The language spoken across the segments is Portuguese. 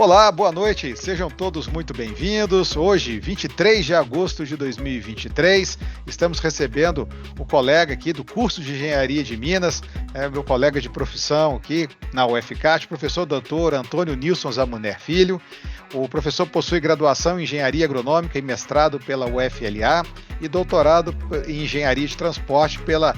Olá, boa noite, sejam todos muito bem-vindos. Hoje, 23 de agosto de 2023, estamos recebendo o colega aqui do curso de Engenharia de Minas, meu colega de profissão aqui na UFCat, professor doutor Antônio Nilson Zamuner Filho. O professor possui graduação em Engenharia Agronômica e mestrado pela UFLA e doutorado em Engenharia de Transporte pela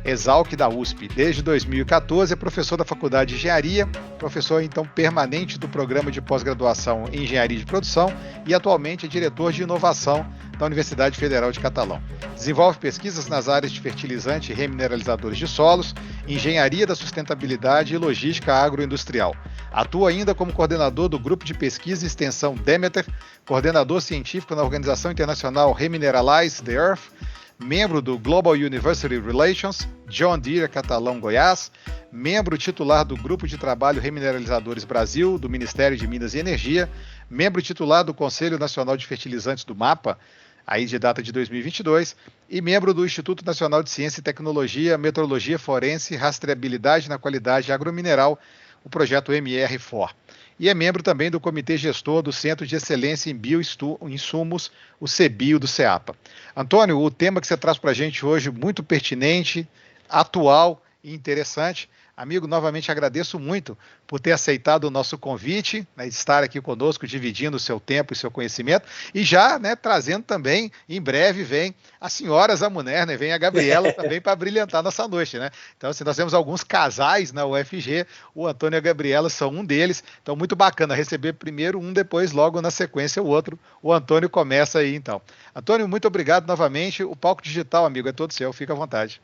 Exalc da USP. Desde 2014 é professor da Faculdade de Engenharia, professor então permanente do programa de pós-graduação em Engenharia de Produção e atualmente é diretor de inovação da Universidade Federal de Catalão. Desenvolve pesquisas nas áreas de fertilizante e remineralizadores de solos, engenharia da sustentabilidade e logística agroindustrial. Atua ainda como coordenador do Grupo de Pesquisa e Extensão Demeter, coordenador científico na Organização Internacional Remineralize the Earth, membro do Global University Relations, John Deere Catalão Goiás, membro titular do Grupo de Trabalho Remineralizadores Brasil, do Ministério de Minas e Energia, membro titular do Conselho Nacional de Fertilizantes do MAPA, aí de data de 2022, e membro do Instituto Nacional de Ciência e Tecnologia, Metrologia Forense e Rastreabilidade na Qualidade Agromineral, o projeto MR4. E é membro também do Comitê Gestor do Centro de Excelência em Bioinsumos, o CEBIO do CEAPA. Antônio, o tema que você traz para a gente hoje, muito pertinente, atual e interessante. Amigo, novamente agradeço muito por ter aceitado o nosso convite, né, de estar aqui conosco, dividindo o seu tempo e seu conhecimento, e já, né, trazendo também, em breve, vem a senhora Zamuner, né, vem a Gabriela também para brilhantar nossa noite, né? Então, assim, nós temos alguns casais na UFG, o Antônio e a Gabriela são um deles, então muito bacana receber primeiro um, depois logo na sequência o outro. O Antônio começa aí, então. Antônio, muito obrigado novamente, o Palco Digital, amigo, é todo seu, fica à vontade.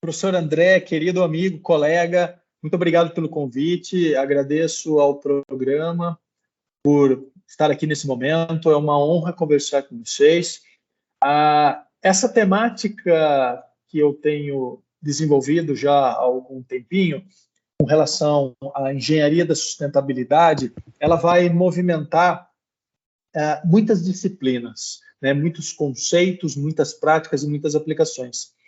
Professor André, querido amigo, colega, muito obrigado pelo convite, agradeço ao programa por estar aqui nesse momento, é uma honra conversar com vocês. Essa temática que eu tenho desenvolvido já há algum tempinho, com relação à engenharia da sustentabilidade, ela vai movimentar muitas disciplinas, né, muitos conceitos, muitas práticas e muitas aplicações.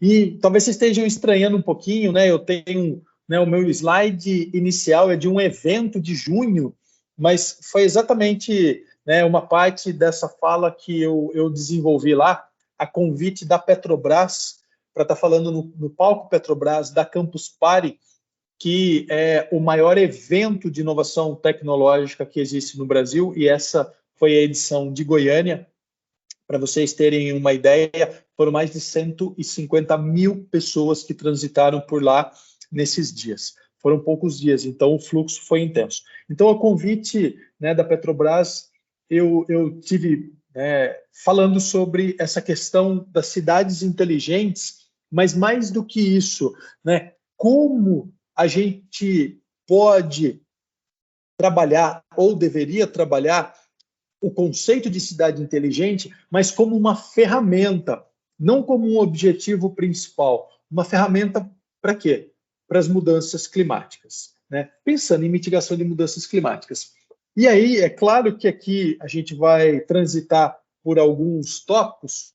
E talvez vocês estejam estranhando um pouquinho, né? Eu tenho, né, o meu slide inicial é de um evento de junho, mas foi exatamente, né, uma parte dessa fala que eu desenvolvi lá, a convite da Petrobras, para estar falando no palco Petrobras da Campus Party, que é o maior evento de inovação tecnológica que existe no Brasil, e essa foi a edição de Goiânia. Para vocês terem uma ideia, foram mais de 150 mil pessoas que transitaram por lá nesses dias. Foram poucos dias, então o fluxo foi intenso. Então, a convite, né, da Petrobras, eu tive, né, falando sobre essa questão das cidades inteligentes, mas mais do que isso, né, como a gente pode trabalhar ou deveria trabalhar o conceito de cidade inteligente, mas como uma ferramenta, não como um objetivo principal. Uma ferramenta para quê? Para as mudanças climáticas, né? Pensando em mitigação de mudanças climáticas. E aí, é claro que aqui a gente vai transitar por alguns tópicos,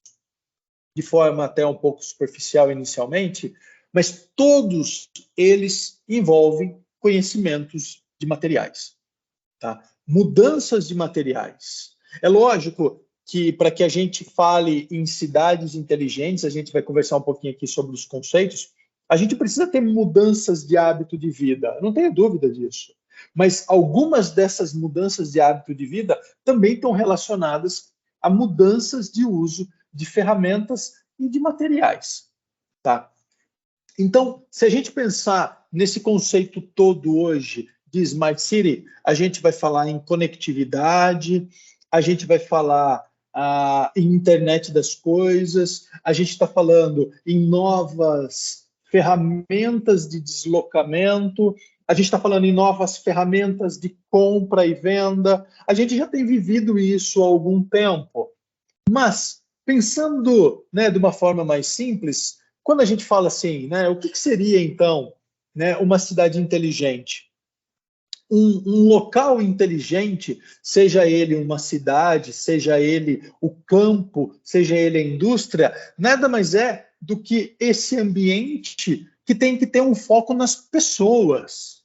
de forma até um pouco superficial inicialmente, mas todos eles envolvem conhecimentos de materiais, tá? Mudanças de materiais. É lógico que para que a gente fale em cidades inteligentes, a gente vai conversar um pouquinho aqui sobre os conceitos, a gente precisa ter mudanças de hábito de vida, não tenho dúvida disso. Mas algumas dessas mudanças de hábito de vida também estão relacionadas a mudanças de uso de ferramentas e de materiais, tá? Então, se a gente pensar nesse conceito todo hoje de Smart City, a gente vai falar em conectividade, a gente vai falar em internet das coisas, a gente está falando em novas ferramentas de deslocamento, a gente está falando em novas ferramentas de compra e venda, a gente já tem vivido isso há algum tempo. Mas, pensando, né, de uma forma mais simples, quando a gente fala assim, né, o que seria, então, né, uma cidade inteligente? Um local inteligente, seja ele uma cidade, seja ele o campo, seja ele a indústria, nada mais é do que esse ambiente que tem que ter um foco nas pessoas,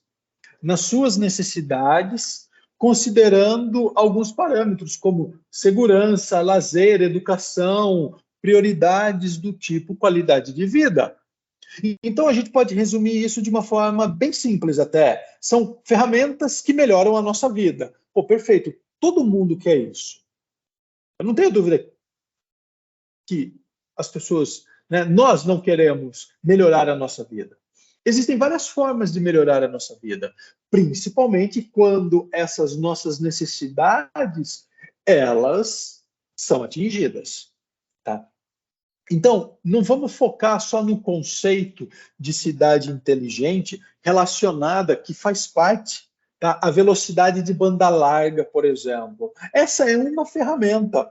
nas suas necessidades, considerando alguns parâmetros como segurança, lazer, educação, prioridades do tipo qualidade de vida. Então, a gente pode resumir isso de uma forma bem simples até. São ferramentas que melhoram a nossa vida. Pô, perfeito. Todo mundo quer isso. Eu não tenho dúvida que as pessoas, né, nós não queremos melhorar a nossa vida. Existem várias formas de melhorar a nossa vida, principalmente quando essas nossas necessidades, elas são atingidas, tá? Então, não vamos focar só no conceito de cidade inteligente relacionada, que faz parte, tá? A velocidade de banda larga, por exemplo. Essa é uma ferramenta.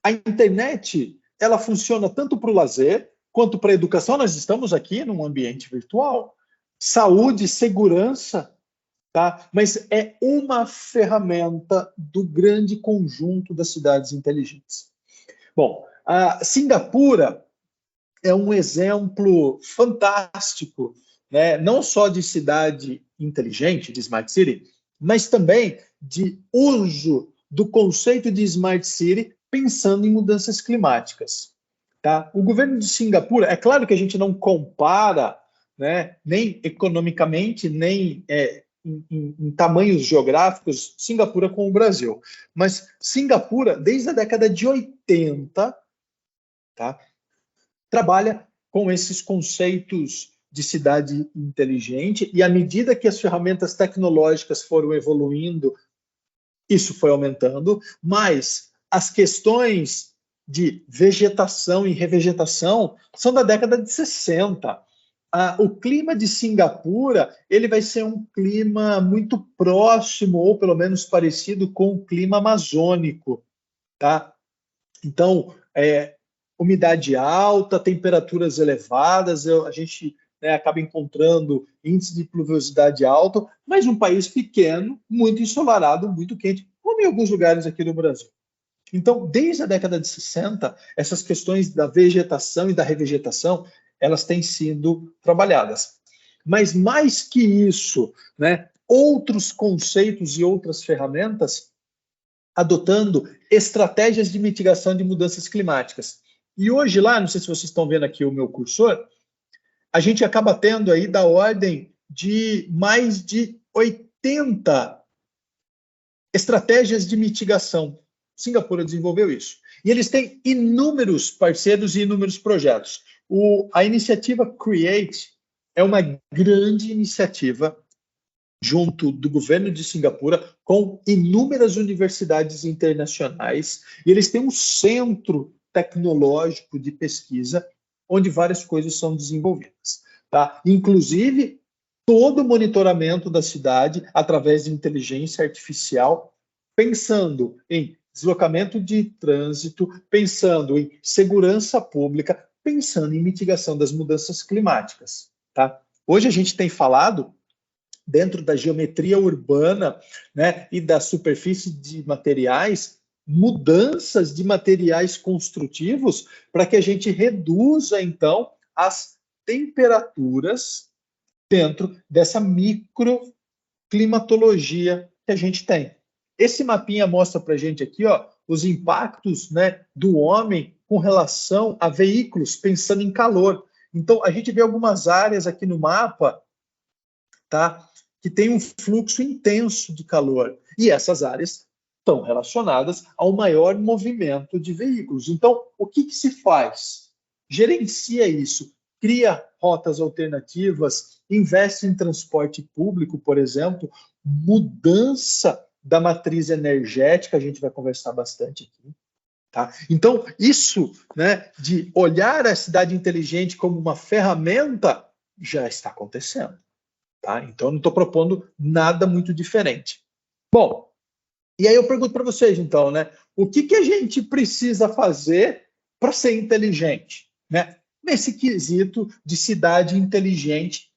A internet, ela funciona tanto para o lazer quanto para a educação. Nós estamos aqui num ambiente virtual. Saúde, segurança, tá? Mas é uma ferramenta do grande conjunto das cidades inteligentes. Bom, a Singapura é um exemplo fantástico, né? Não só de cidade inteligente, de Smart City, mas também de uso do conceito de Smart City pensando em mudanças climáticas. Tá? O governo de Singapura, é claro que a gente não compara, né, nem economicamente, nem em tamanhos geográficos, Singapura com o Brasil. Mas Singapura, desde a década de 80, tá, trabalha com esses conceitos de cidade inteligente, e à medida que as ferramentas tecnológicas foram evoluindo, isso foi aumentando, mas as questões de vegetação e revegetação são da década de 60. O clima de Singapura, ele vai ser um clima muito próximo, ou pelo menos parecido com o clima amazônico, tá? Então, umidade alta, temperaturas elevadas, a gente, né, acaba encontrando índice de pluviosidade alto, mas um país pequeno, muito ensolarado, muito quente, como em alguns lugares aqui no Brasil. Então, desde a década de 60, essas questões da vegetação e da revegetação, elas têm sido trabalhadas. Mas mais que isso, né, outros conceitos e outras ferramentas adotando estratégias de mitigação de mudanças climáticas. E hoje lá, não sei se vocês estão vendo aqui o meu cursor, a gente acaba tendo aí da ordem de mais de 80 estratégias de mitigação. Singapura desenvolveu isso. E eles têm inúmeros parceiros e inúmeros projetos. A iniciativa CREATE é uma grande iniciativa junto do governo de Singapura com inúmeras universidades internacionais, e eles têm um centro tecnológico de pesquisa onde várias coisas são desenvolvidas, tá? Inclusive todo o monitoramento da cidade através de inteligência artificial, pensando em deslocamento de trânsito, pensando em segurança pública, pensando em mitigação das mudanças climáticas, tá? Hoje a gente tem falado dentro da geometria urbana, né, e da superfície de materiais, mudanças de materiais construtivos para que a gente reduza, então, as temperaturas dentro dessa microclimatologia que a gente tem. Esse mapinha mostra para a gente aqui, ó, os impactos, né, do homem com relação a veículos, pensando em calor. Então, a gente vê algumas áreas aqui no mapa, tá, que tem um fluxo intenso de calor. E essas áreas estão relacionadas ao maior movimento de veículos. Então, o que se faz? Gerencia isso, cria rotas alternativas, investe em transporte público, por exemplo, mudança da matriz energética, a gente vai conversar bastante aqui. Tá? Então, isso, né, de olhar a cidade inteligente como uma ferramenta já está acontecendo. Tá? Então, eu não estou propondo nada muito diferente. Bom, e aí eu pergunto para vocês, então, né? O que a gente precisa fazer para ser inteligente? Né? Nesse quesito de cidade inteligente,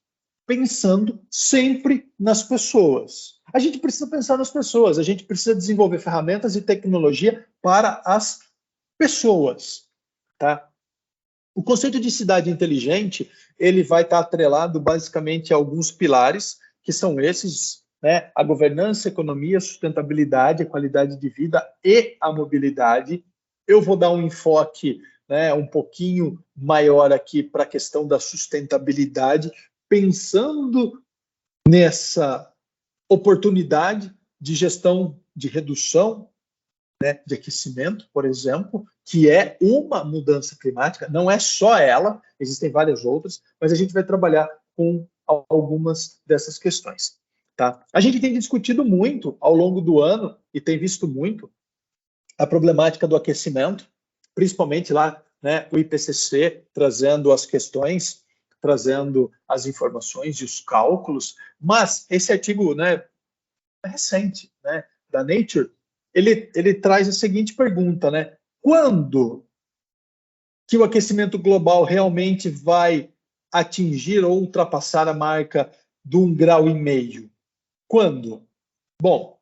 pensando sempre nas pessoas. A gente precisa pensar nas pessoas, a gente precisa desenvolver ferramentas e tecnologia para as pessoas. Tá? O conceito de cidade inteligente, ele vai estar atrelado basicamente a alguns pilares, que são esses, né, a governança, a economia, a sustentabilidade, a qualidade de vida e a mobilidade. Eu vou dar um enfoque, né, um pouquinho maior aqui para a questão da sustentabilidade, pensando nessa oportunidade de gestão de redução, né, de aquecimento, por exemplo, que é uma mudança climática, não é só ela, existem várias outras, mas a gente vai trabalhar com algumas dessas questões. Tá? A gente tem discutido muito ao longo do ano e tem visto muito a problemática do aquecimento, principalmente lá, né, o IPCC trazendo as questões, trazendo as informações e os cálculos, mas esse artigo, né, recente, né, da Nature, ele traz a seguinte pergunta, né? Quando que o aquecimento global realmente vai atingir ou ultrapassar a marca de 1,5 graus? Quando? Bom,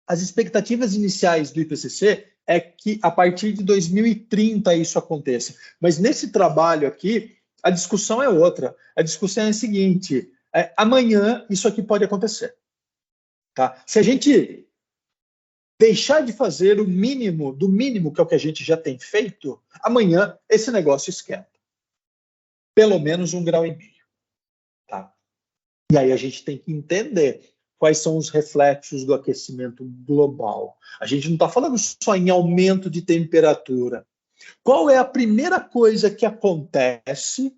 as expectativas iniciais do IPCC é que a partir de 2030 isso aconteça. Mas nesse trabalho aqui, a discussão é outra. A discussão é a seguinte: amanhã isso aqui pode acontecer. Tá? Se a gente deixar de fazer o mínimo do mínimo, que é o que a gente já tem feito, amanhã esse negócio esquenta. Pelo menos 1,5 graus. Tá? E aí a gente tem que entender quais são os reflexos do aquecimento global. A gente não está falando só em aumento de temperatura. Qual é a primeira coisa que acontece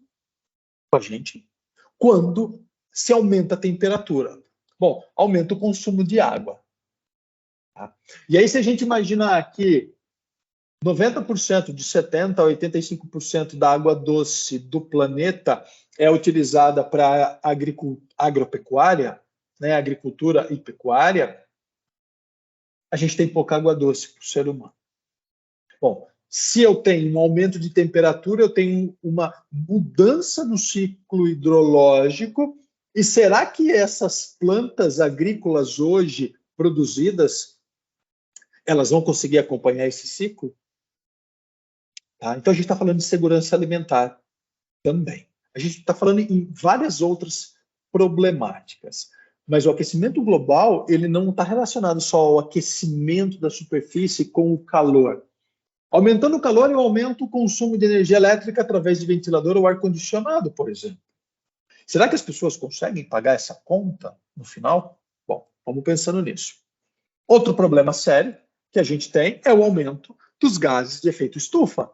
com a gente quando se aumenta a temperatura? Bom, aumenta o consumo de água. Tá? E aí, se a gente imaginar que 90%, de 70% a 85% da água doce do planeta é utilizada para agropecuária, né, agricultura e pecuária, a gente tem pouca água doce para o ser humano. Bom, se eu tenho um aumento de temperatura, eu tenho uma mudança no ciclo hidrológico, e será que essas plantas agrícolas hoje produzidas, elas vão conseguir acompanhar esse ciclo? Tá? Então a gente está falando de segurança alimentar também. A gente está falando em várias outras problemáticas. Mas o aquecimento global, ele não está relacionado só ao aquecimento da superfície com o calor. Aumentando o calor, eu aumento o consumo de energia elétrica através de ventilador ou ar-condicionado, por exemplo. Será que as pessoas conseguem pagar essa conta no final? Bom, vamos pensando nisso. Outro problema sério que a gente tem é o aumento dos gases de efeito estufa.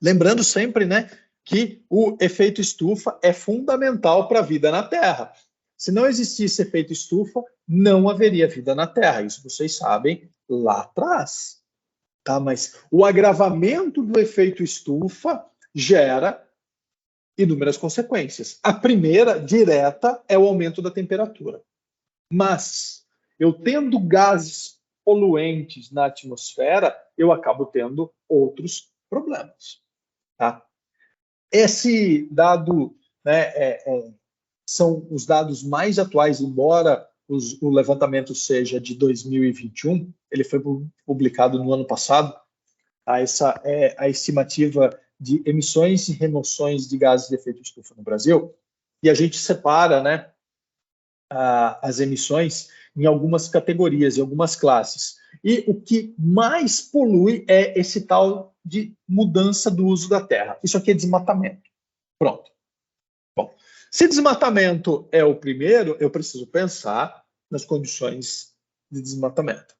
Lembrando sempre, né, que o efeito estufa é fundamental para a vida na Terra. Se não existisse efeito estufa, não haveria vida na Terra. Isso vocês sabem lá atrás. Tá? Mas o agravamento do efeito estufa gera inúmeras consequências. A primeira, direta, é o aumento da temperatura. Mas, eu tendo gases poluentes na atmosfera, eu acabo tendo outros problemas. Tá? Esse dado, né, são os dados mais atuais, embora o levantamento seja de 2021, ele foi publicado no ano passado. Tá? Essa é a estimativa de emissões e remoções de gases de efeito estufa no Brasil, e a gente separa, né, as emissões em algumas categorias, em algumas classes. E o que mais polui é esse tal de mudança do uso da terra. Isso aqui é desmatamento. Pronto. Bom, se desmatamento é o primeiro, eu preciso pensar nas condições de desmatamento.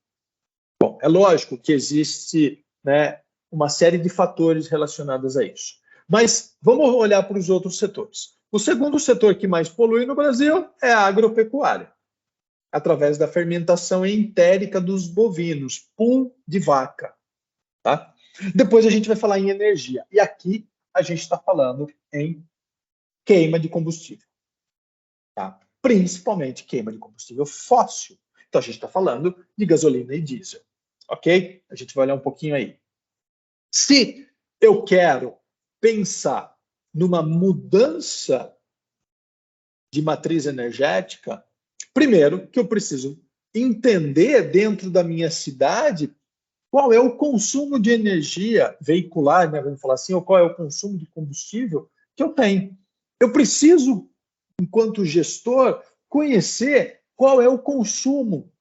Bom, é lógico que existe, né, uma série de fatores relacionados a isso. Mas vamos olhar para os outros setores. O segundo setor que mais polui no Brasil é a agropecuária, através da fermentação entérica dos bovinos, pum de vaca. Tá? Depois a gente vai falar em energia. E aqui a gente está falando em queima de combustível. Tá? Principalmente queima de combustível fóssil. Então a gente está falando de gasolina e diesel. Ok? A gente vai olhar um pouquinho aí. Se eu quero pensar numa mudança de matriz energética, primeiro que eu preciso entender dentro da minha cidade qual é o consumo de energia veicular, né, vamos falar assim, ou qual é o consumo de combustível que eu tenho. Eu preciso, enquanto gestor, conhecer qual é o consumo,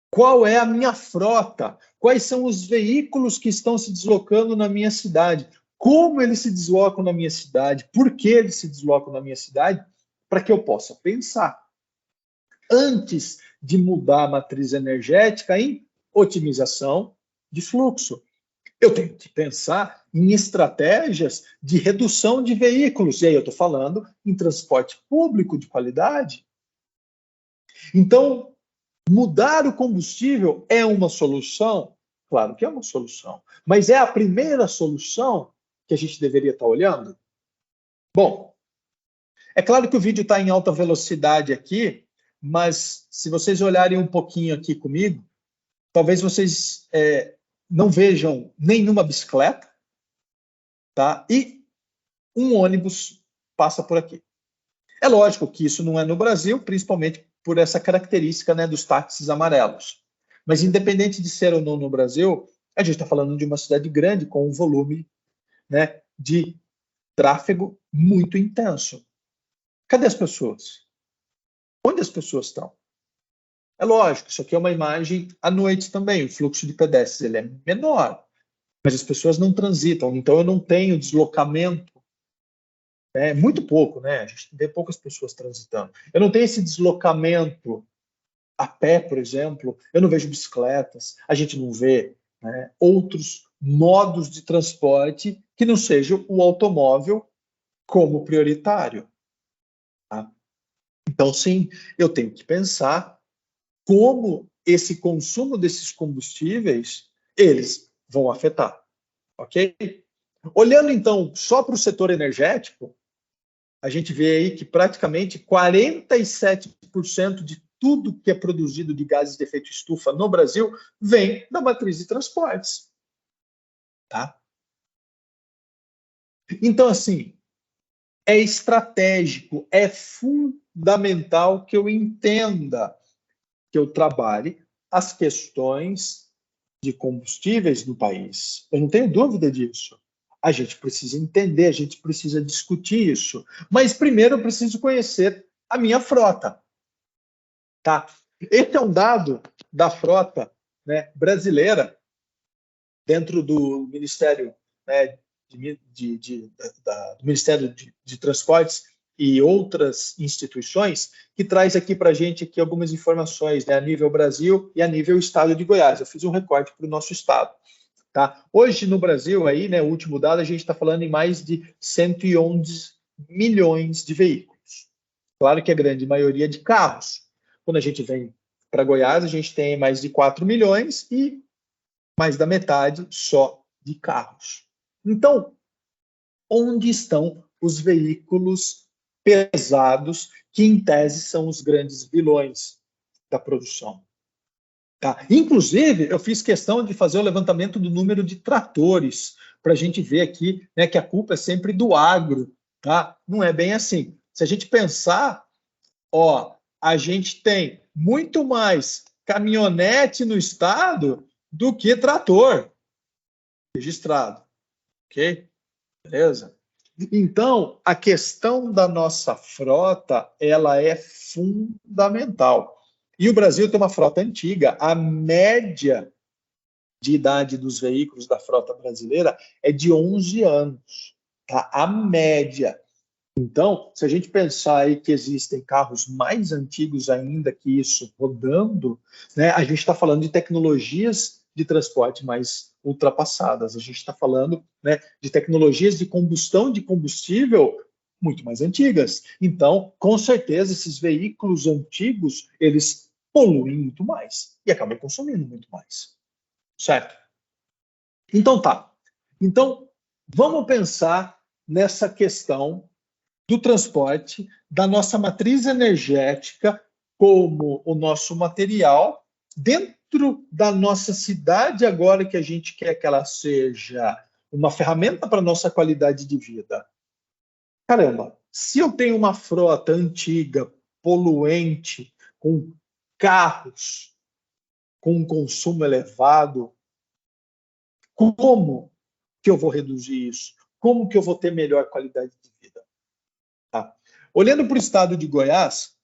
qual é a minha frota, quais são os veículos que estão se deslocando na minha cidade, como eles se deslocam na minha cidade, por que eles se deslocam na minha cidade, para que eu possa pensar antes de mudar a matriz energética em otimização de fluxo. Eu tenho que pensar em estratégias de redução de veículos. E aí eu estou falando em transporte público de qualidade. Então, mudar o combustível é uma solução? Claro que é uma solução. Mas é a primeira solução que a gente deveria estar olhando? Bom, é claro que o vídeo está em alta velocidade aqui, mas se vocês olharem um pouquinho aqui comigo, talvez vocês não vejam nenhuma bicicleta, tá? E um ônibus passa por aqui. É lógico que isso não é no Brasil, principalmente por essa característica, né, dos táxis amarelos. Mas independente de ser ou não no Brasil, a gente está falando de uma cidade grande com um volume, né, de tráfego muito intenso. Cadê as pessoas? Onde as pessoas estão? É lógico, isso aqui é uma imagem à noite também. O fluxo de pedestres ele é menor, mas as pessoas não transitam, então eu não tenho deslocamento. É muito pouco, né? A gente vê poucas pessoas transitando. Eu não tenho esse deslocamento a pé, por exemplo. Eu não vejo bicicletas. A gente não vê, né, outros modos de transporte que não sejam o automóvel como prioritário. Tá? Então, sim, eu tenho que pensar como esse consumo desses combustíveis eles vão afetar, ok? Olhando então só para o setor energético, a gente vê aí que praticamente 47% de tudo que é produzido de gases de efeito estufa no Brasil vem da matriz de transportes. Tá? Então, assim, é estratégico, é fundamental que eu entenda, que eu trabalhe as questões de combustíveis no país. Eu não tenho dúvida disso. A gente precisa entender, a gente precisa discutir isso. Mas primeiro eu preciso conhecer a minha frota. Tá? Esse é um dado da frota, né, brasileira, dentro do Ministério, né, do Ministério de Transportes e outras instituições, que traz aqui para a gente aqui algumas informações, né, a nível Brasil e a nível Estado de Goiás. Eu fiz um recorte para o nosso Estado. Tá? Hoje, no Brasil, aí, né, o último dado, a gente está falando em mais de 111 milhões de veículos. Claro que a grande maioria de carros. Quando a gente vem para Goiás, a gente tem mais de 4 milhões e mais da metade só de carros. Então, onde estão os veículos pesados, que em tese são os grandes vilões da produção? Tá? Inclusive, eu fiz questão de fazer o levantamento do número de tratores, para a gente ver aqui, né, que a culpa é sempre do agro. Tá? Não é bem assim. Se a gente pensar, ó, a gente tem muito mais caminhonete no estado do que trator registrado. Ok? Beleza? Então, a questão da nossa frota, ela é fundamental. E o Brasil tem uma frota antiga. A média de idade dos veículos da frota brasileira é de 11 anos. Tá? A média. Então, se a gente pensar aí que existem carros mais antigos ainda que isso rodando, né, a gente está falando de tecnologias de transporte mais ultrapassadas. A gente está falando, né, de tecnologias de combustão de combustível muito mais antigas. Então, com certeza, esses veículos antigos, eles poluem muito mais e acabam consumindo muito mais. Certo? Então, tá. Então, vamos pensar nessa questão do transporte, da nossa matriz energética como o nosso material, dentro da nossa cidade, agora que a gente quer que ela seja uma ferramenta para a nossa qualidade de vida. Caramba, se eu tenho uma frota antiga, poluente, com carros com um consumo elevado, como que eu vou reduzir isso? Como que eu vou ter melhor qualidade de vida? Tá? Olhando para o estado de Goiás,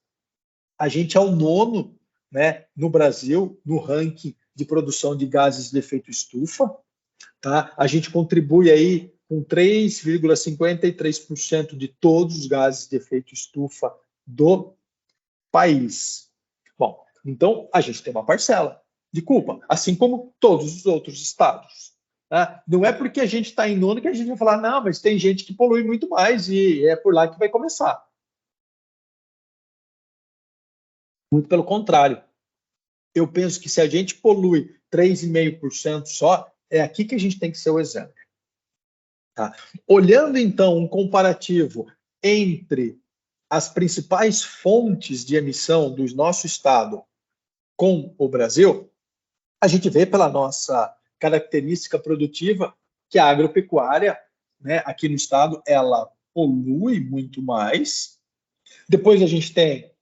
A gente é o nono, né, no Brasil, no ranking de produção de gases de efeito estufa. Tá? A gente contribui aí com 3,53% de todos os gases de efeito estufa do país. Bom, então a gente tem uma parcela de culpa, assim como todos os outros estados. Tá? Não é porque a gente está em nono que a gente vai falar, não, mas tem gente que polui muito mais e é por lá que vai começar. Muito pelo contrário. Eu penso que se a gente polui 3,5% só, é aqui que a gente tem que ser o exemplo. Tá? Olhando, então, um comparativo entre as principais fontes de emissão do nosso estado com o Brasil, a gente vê pela nossa característica produtiva que a agropecuária, né, aqui no estado, ela polui muito mais. Depois a gente tem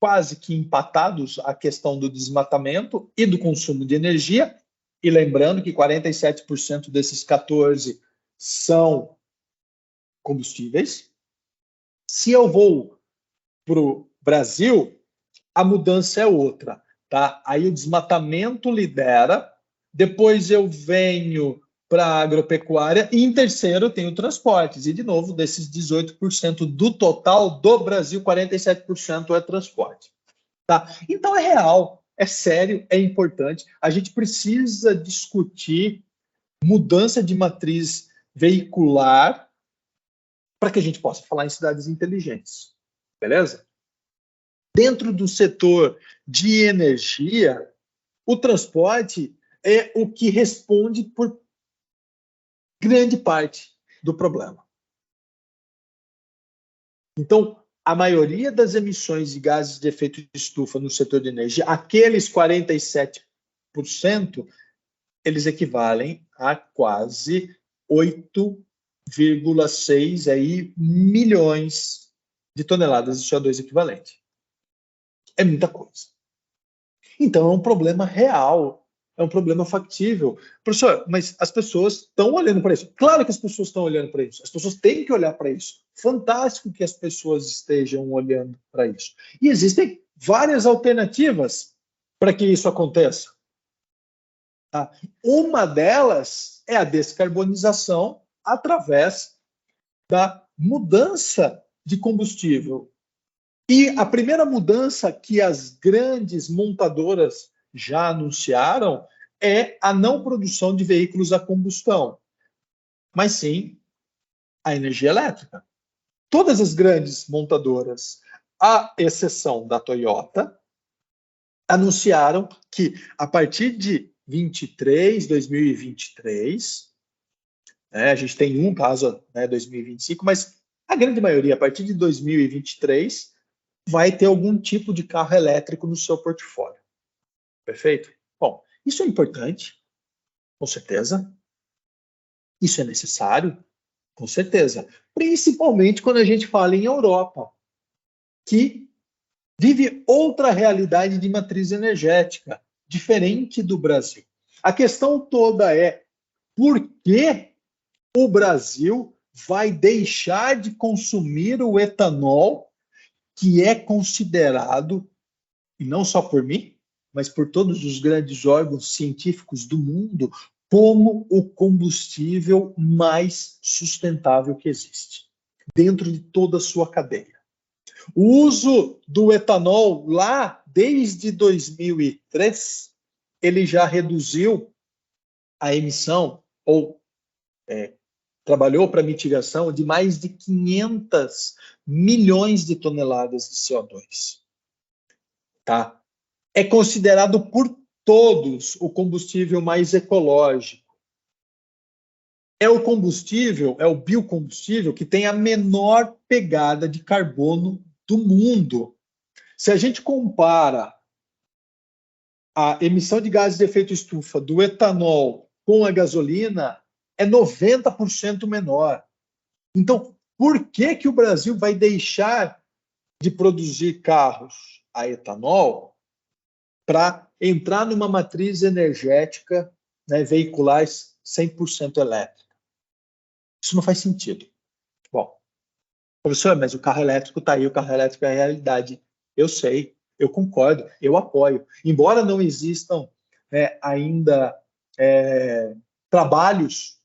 quase que empatados a questão do desmatamento e do consumo de energia, e lembrando que 47% desses 14 são combustíveis. Se eu vou para o Brasil, a mudança é outra, tá? Aí o desmatamento lidera, depois eu venho para a agropecuária e em terceiro eu tenho transportes. E de novo, desses 18% do total do Brasil, 47% é transporte. Tá? Então é real, é sério, é importante. A gente precisa discutir mudança de matriz veicular para que a gente possa falar em cidades inteligentes. Beleza? Dentro do setor de energia, o transporte é o que responde por grande parte do problema. Então, a maioria das emissões de gases de efeito de estufa no setor de energia, aqueles 47%, eles equivalem a quase 8,6 aí, milhões de toneladas de CO2 equivalente. É muita coisa. Então, é um problema real, é um problema factível. Professor, mas as pessoas estão olhando para isso. Claro que as pessoas estão olhando para isso. As pessoas têm que olhar para isso. Fantástico que as pessoas estejam olhando para isso. E existem várias alternativas para que isso aconteça. Tá? Uma delas é a descarbonização através da mudança de combustível. E a primeira mudança que as grandes montadoras já anunciaram é a não produção de veículos a combustão, mas sim a energia elétrica. Todas as grandes montadoras, à exceção da Toyota, anunciaram que a partir de 2023, a gente tem um caso, 2025, mas a grande maioria, a partir de 2023, vai ter algum tipo de carro elétrico no seu portfólio. Perfeito? Bom, isso é importante, com certeza. Isso é necessário, com certeza. Principalmente quando a gente fala em Europa, que vive outra realidade de matriz energética, diferente do Brasil. A questão toda é por que o Brasil vai deixar de consumir o etanol, que é considerado, e não só por mim, mas por todos os grandes órgãos científicos do mundo, como o combustível mais sustentável que existe, dentro de toda a sua cadeia. O uso do etanol lá desde 2003, ele já reduziu a emissão, ou trabalhou para mitigação de mais de 500 milhões de toneladas de CO2. Tá? É considerado por todos o combustível mais ecológico. É o combustível, é o biocombustível que tem a menor pegada de carbono do mundo. Se a gente compara a emissão de gases de efeito estufa do etanol com a gasolina, é 90% menor. Então, por que o Brasil vai deixar de produzir carros a etanol para entrar numa matriz energética, veicular 100% elétrica? Isso não faz sentido. Bom, professor, mas o carro elétrico está aí, o carro elétrico é a realidade. eu sei, eu concordo, eu apoio. Embora não existam ainda trabalhos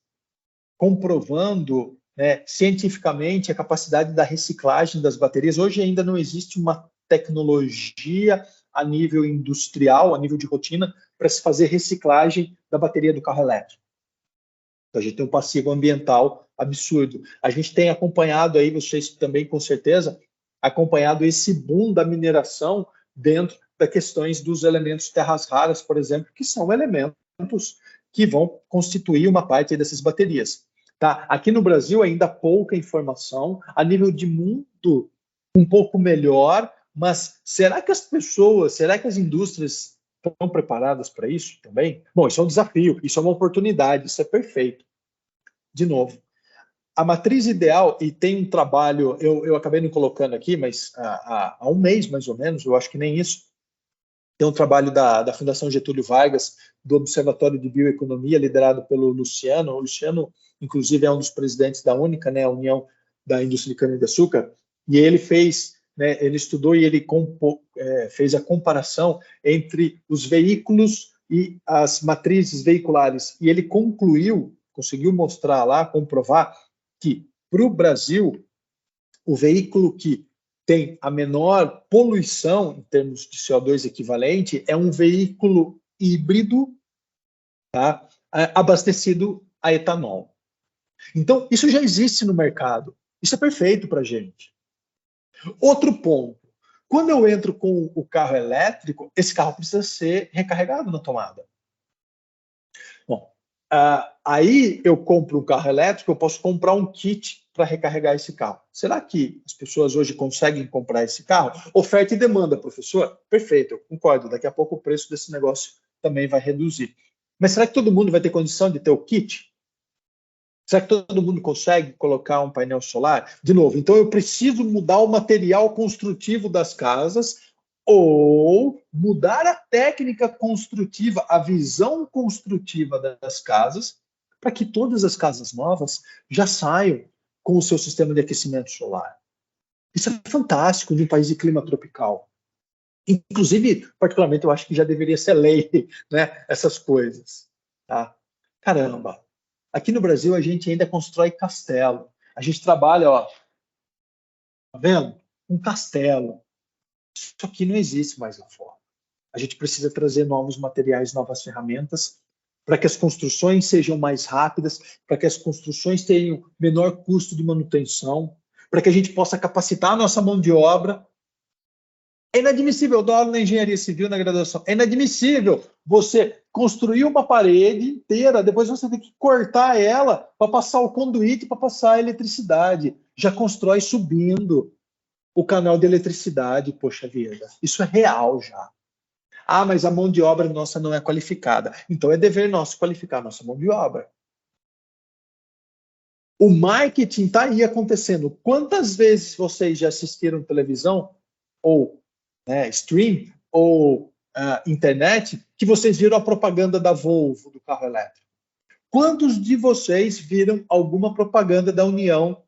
comprovando cientificamente a capacidade da reciclagem das baterias, hoje ainda não existe uma tecnologia a nível industrial, a nível de rotina, para se fazer reciclagem da bateria do carro elétrico. Então, a gente tem um passivo ambiental absurdo. A gente tem acompanhado aí, vocês também com certeza, acompanhado esse boom da mineração dentro das questões dos elementos terras raras, por exemplo, que são elementos que vão constituir uma parte dessas baterias. Tá? Aqui no Brasil ainda há pouca informação, a nível de mundo um pouco melhor, mas será que as pessoas, será que as indústrias estão preparadas para isso também? Bom, isso é um desafio, isso é uma oportunidade, isso é perfeito. De novo, a matriz ideal, e tem um trabalho, eu acabei não colocando aqui, mas há um mês mais ou menos, eu acho que nem isso, tem um trabalho da Fundação Getúlio Vargas, do Observatório de Bioeconomia, liderado pelo Luciano. O Luciano, inclusive, é um dos presidentes da UNICA, a União da Indústria de Cana-de-Açúcar, e ele fez, ele estudou e ele fez a comparação entre os veículos e as matrizes veiculares, e ele conseguiu mostrar lá, comprovar, que para o Brasil, o veículo que tem a menor poluição em termos de CO2 equivalente é um veículo híbrido, tá? Abastecido a etanol. Então, isso já existe no mercado. Isso é perfeito para a gente. Outro ponto. Quando eu entro com o carro elétrico, esse carro precisa ser recarregado na tomada. Bom, aí eu compro um carro elétrico, eu posso comprar um kit para recarregar esse carro. Será que as pessoas hoje conseguem comprar esse carro? Oferta e demanda, professor? Perfeito, eu concordo. Daqui a pouco o preço desse negócio também vai reduzir. Mas será que todo mundo vai ter condição de ter o kit? Será que todo mundo consegue colocar um painel solar? De novo, então eu preciso mudar o material construtivo das casas ou mudar a técnica construtiva, a visão construtiva das casas, para que todas as casas novas já saiam com o seu sistema de aquecimento solar. Isso é fantástico de um país de clima tropical. Inclusive, particularmente, eu acho que já deveria ser lei, né, essas coisas. Tá? Caramba, aqui no Brasil a gente ainda constrói castelo. A gente trabalha, ó, tá vendo? Um castelo. Isso aqui não existe mais lá fora. A gente precisa trazer novos materiais, novas ferramentas, para que as construções sejam mais rápidas, para que as construções tenham menor custo de manutenção, para que a gente possa capacitar a nossa mão de obra. É inadmissível, eu dou aula na engenharia civil na graduação, é inadmissível você construir uma parede inteira, depois você tem que cortar ela para passar o conduíte, para passar a eletricidade. Já constrói subindo o canal de eletricidade, poxa vida. Isso é real já. Ah, mas a mão de obra nossa não é qualificada. Então é dever nosso qualificar a nossa mão de obra. O marketing está aí acontecendo. Quantas vezes vocês já assistiram televisão, ou stream, ou internet, que vocês viram a propaganda da Volvo, do carro elétrico? Quantos de vocês viram alguma propaganda da União,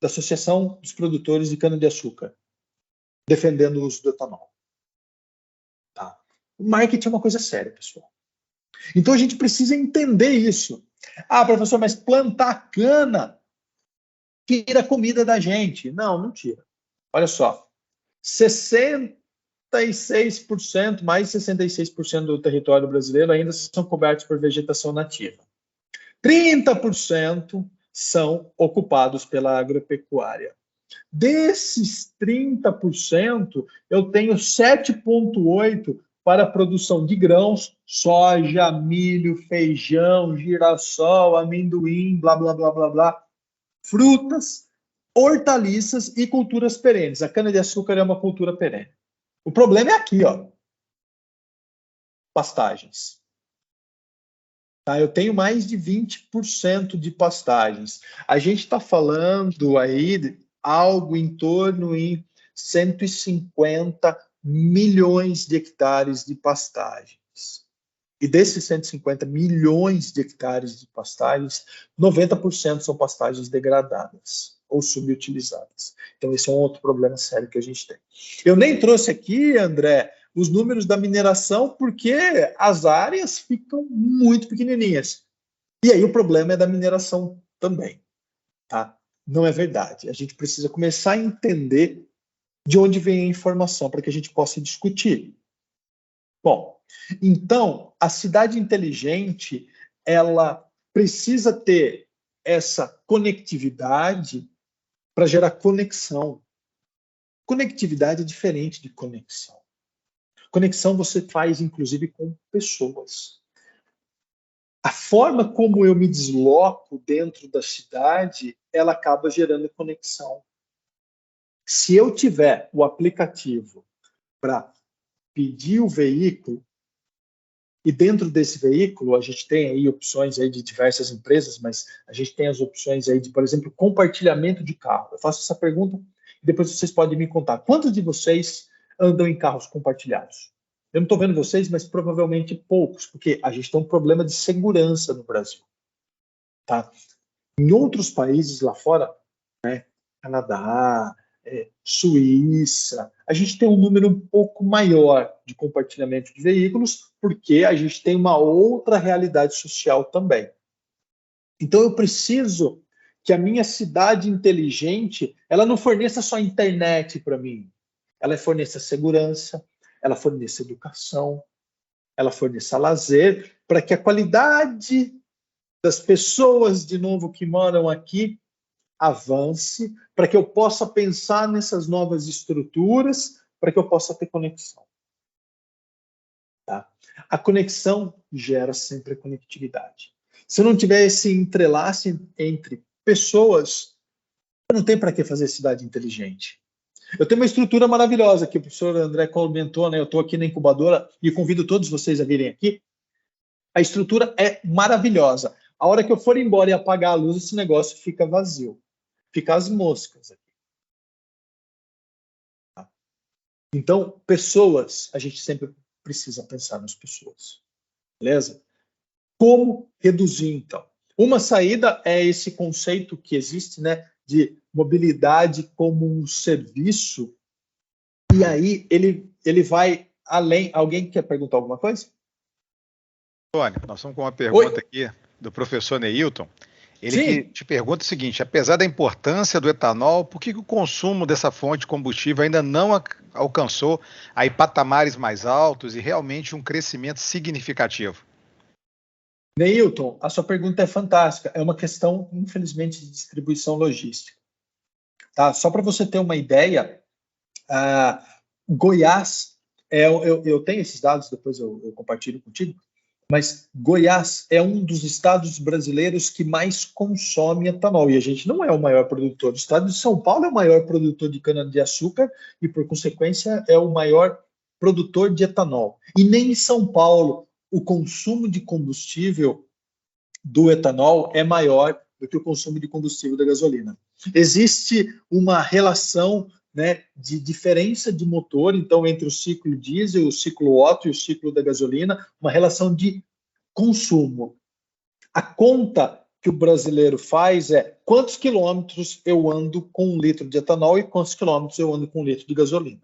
da Associação dos Produtores de Cana-de-Açúcar, defendendo o uso do etanol? Tá. O marketing é uma coisa séria, pessoal. Então a gente precisa entender isso. Ah, professor, mas plantar cana tira a comida da gente. Não, não tira. Olha só, 66%, mais de 66% do território brasileiro ainda são cobertos por vegetação nativa. 30% são ocupados pela agropecuária. Desses 30%, eu tenho 7,8% para a produção de grãos, soja, milho, feijão, girassol, amendoim, blá, blá, blá, blá, blá, frutas, hortaliças e culturas perenes. A cana-de-açúcar é uma cultura perene. O problema é aqui, ó, pastagens. Tá, eu tenho mais de 20% de pastagens. A gente está falando aí de algo em torno de 150 milhões de hectares de pastagens. E desses 150 milhões de hectares de pastagens, 90% são pastagens degradadas. ou subutilizadas. Então, esse é um outro problema sério que a gente tem. Eu nem trouxe aqui, André, os números da mineração, porque as áreas ficam muito pequenininhas. E aí o problema é da mineração também, tá? Não é verdade. A gente precisa começar a entender de onde vem a informação para que a gente possa discutir. Bom, então, a cidade inteligente, ela precisa ter essa conectividade para gerar conexão. Conectividade é diferente de conexão. Conexão você faz, inclusive, com pessoas. A forma como eu me desloco dentro da cidade, ela acaba gerando conexão. Se eu tiver o aplicativo para pedir o veículo, e dentro desse veículo a gente tem aí opções aí de diversas empresas, mas a gente tem as opções aí de, por exemplo, compartilhamento de carro. Eu faço essa pergunta e depois vocês podem me contar. Quantos de vocês andam em carros compartilhados? Eu não estou vendo vocês, mas provavelmente poucos, porque a gente tem um problema de segurança no Brasil. Tá? Em outros países lá fora, né, Canadá, Suíça, a gente tem um número um pouco maior de compartilhamento de veículos, porque a gente tem uma outra realidade social também. Então eu preciso que a minha cidade inteligente, ela não forneça só internet para mim, ela forneça segurança, ela forneça educação, ela forneça lazer, para que a qualidade das pessoas, de novo, que moram aqui, avance, para que eu possa pensar nessas novas estruturas, para que eu possa ter conexão. Tá? A conexão gera sempre a conectividade. Se eu não tiver esse entrelace entre pessoas, não tem para que fazer cidade inteligente. Eu tenho uma estrutura maravilhosa que o professor André comentou, né? Eu estou aqui na incubadora e convido todos vocês a virem aqui. A estrutura é maravilhosa. A hora que eu for embora e apagar a luz, esse negócio fica vazio. Fica as moscas aqui. Então, pessoas, a gente sempre precisa pensar nas pessoas. Beleza? Como reduzir, então? Uma saída é esse conceito que existe, né, de mobilidade como um serviço. E aí ele vai além. Alguém quer perguntar alguma coisa? Tônia, nós estamos com uma pergunta aqui do professor Neilton. Ele te pergunta o seguinte: apesar da importância do etanol, por que o consumo dessa fonte de combustível ainda não alcançou aí patamares mais altos e realmente um crescimento significativo? Neilton, a sua pergunta é fantástica. É uma questão, infelizmente, de distribuição logística. Tá? Só para você ter uma ideia, Goiás, eu tenho esses dados, depois eu compartilho contigo, mas Goiás é um dos estados brasileiros que mais consome etanol, e a gente não é o maior produtor. O estado de São Paulo é o maior produtor de cana-de-açúcar e, por consequência, é o maior produtor de etanol. E nem em São Paulo o consumo de combustível do etanol é maior do que o consumo de combustível da gasolina. Existe uma relação, né, de diferença de motor, então, entre o ciclo diesel, o ciclo Otto e o ciclo da gasolina, uma relação de consumo. A conta que o brasileiro faz é quantos quilômetros eu ando com 1 litro de etanol e quantos quilômetros eu ando com 1 litro de gasolina.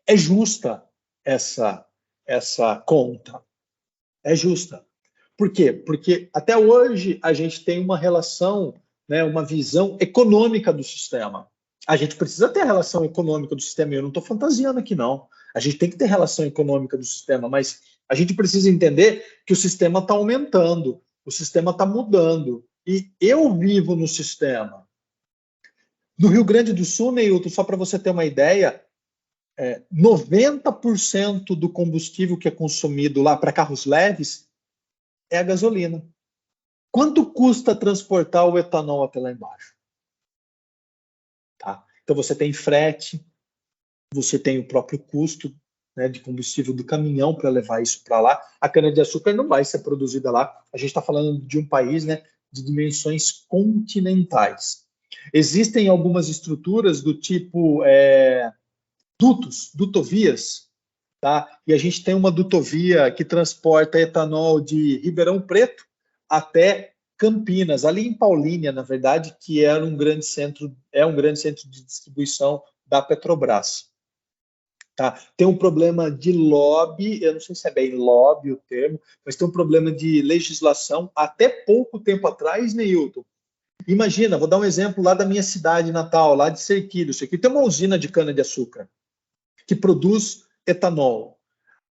É justa essa conta. É justa. Por quê? Porque até hoje a gente tem uma relação, né, uma visão econômica do sistema. A gente precisa ter a relação econômica do sistema. Eu não estou fantasiando aqui, não. A gente tem que ter relação econômica do sistema, mas a gente precisa entender que o sistema está aumentando, o sistema está mudando. E eu vivo no sistema. No Rio Grande do Sul, Neilton, só para você ter uma ideia, 90% do combustível que é consumido lá para carros leves é a gasolina. Quanto custa transportar o etanol até lá embaixo? Tá? Então você tem frete, você tem o próprio custo, né, de combustível do caminhão para levar isso para lá. A cana-de-açúcar não vai ser produzida lá. A gente está falando de um país, né, de dimensões continentais. Existem algumas estruturas do tipo dutovias, tá? E a gente tem uma dutovia que transporta etanol de Ribeirão Preto até Campinas, ali em Paulínia, na verdade, que era um grande centro, é um grande centro de distribuição da Petrobras. Tá? Tem um problema de lobby, eu não sei se é bem lobby o termo, mas tem um problema de legislação. Até pouco tempo atrás, Neilton, imagina, vou dar um exemplo lá da minha cidade natal, lá de Serquilho. Serquilho tem uma usina de cana-de-açúcar que produz etanol.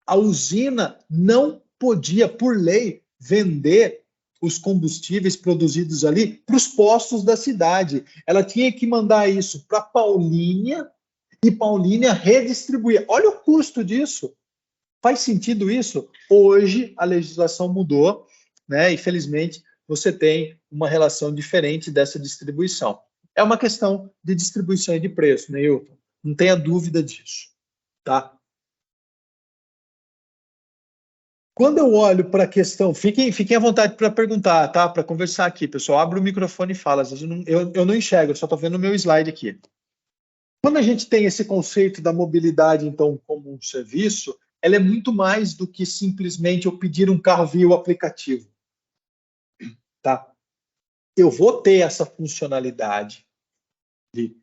A usina não podia, por lei, vender os combustíveis produzidos ali para os postos da cidade. Ela tinha que mandar isso para Paulínia e Paulínia redistribuir. Olha o custo disso. Faz sentido isso? Hoje a legislação mudou, né? E felizmente você tem uma relação diferente dessa distribuição. É uma questão de distribuição e de preço, né, Hilton? Não tenha dúvida disso, tá? Quando eu olho para a questão, fiquem à vontade para perguntar, tá? Para conversar aqui, pessoal. Abre o microfone e fala. Às vezes eu não enxergo, eu só estou vendo o meu slide aqui. Quando a gente tem esse conceito da mobilidade, então, como um serviço, ela é muito mais do que simplesmente eu pedir um carro via o aplicativo. Tá? Eu vou ter essa funcionalidade de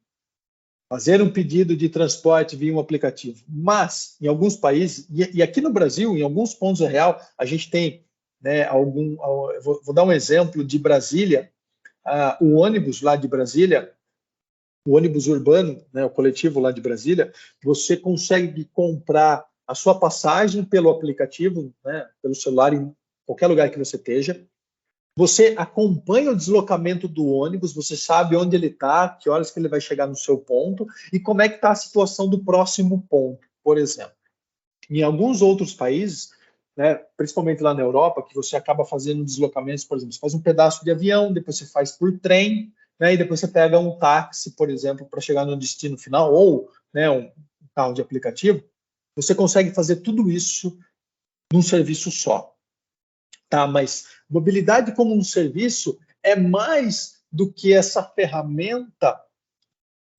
fazer um pedido de transporte via um aplicativo, mas em alguns países, e aqui no Brasil, em alguns pontos real, a gente tem, né, vou dar um exemplo de Brasília, o ônibus lá de Brasília, o ônibus urbano, né, o coletivo lá de Brasília, você consegue comprar a sua passagem pelo aplicativo, né, pelo celular, em qualquer lugar que você esteja. Você acompanha o deslocamento do ônibus, você sabe onde ele está, que horas que ele vai chegar no seu ponto e como é que está a situação do próximo ponto, por exemplo. Em alguns outros países, né, principalmente lá na Europa, que você acaba fazendo deslocamentos, por exemplo, você faz um pedaço de avião, depois você faz por trem, né, e depois você pega um táxi, por exemplo, para chegar no destino final, ou, né, um carro de aplicativo, você consegue fazer tudo isso num serviço só. Tá, mas mobilidade como um serviço é mais do que essa ferramenta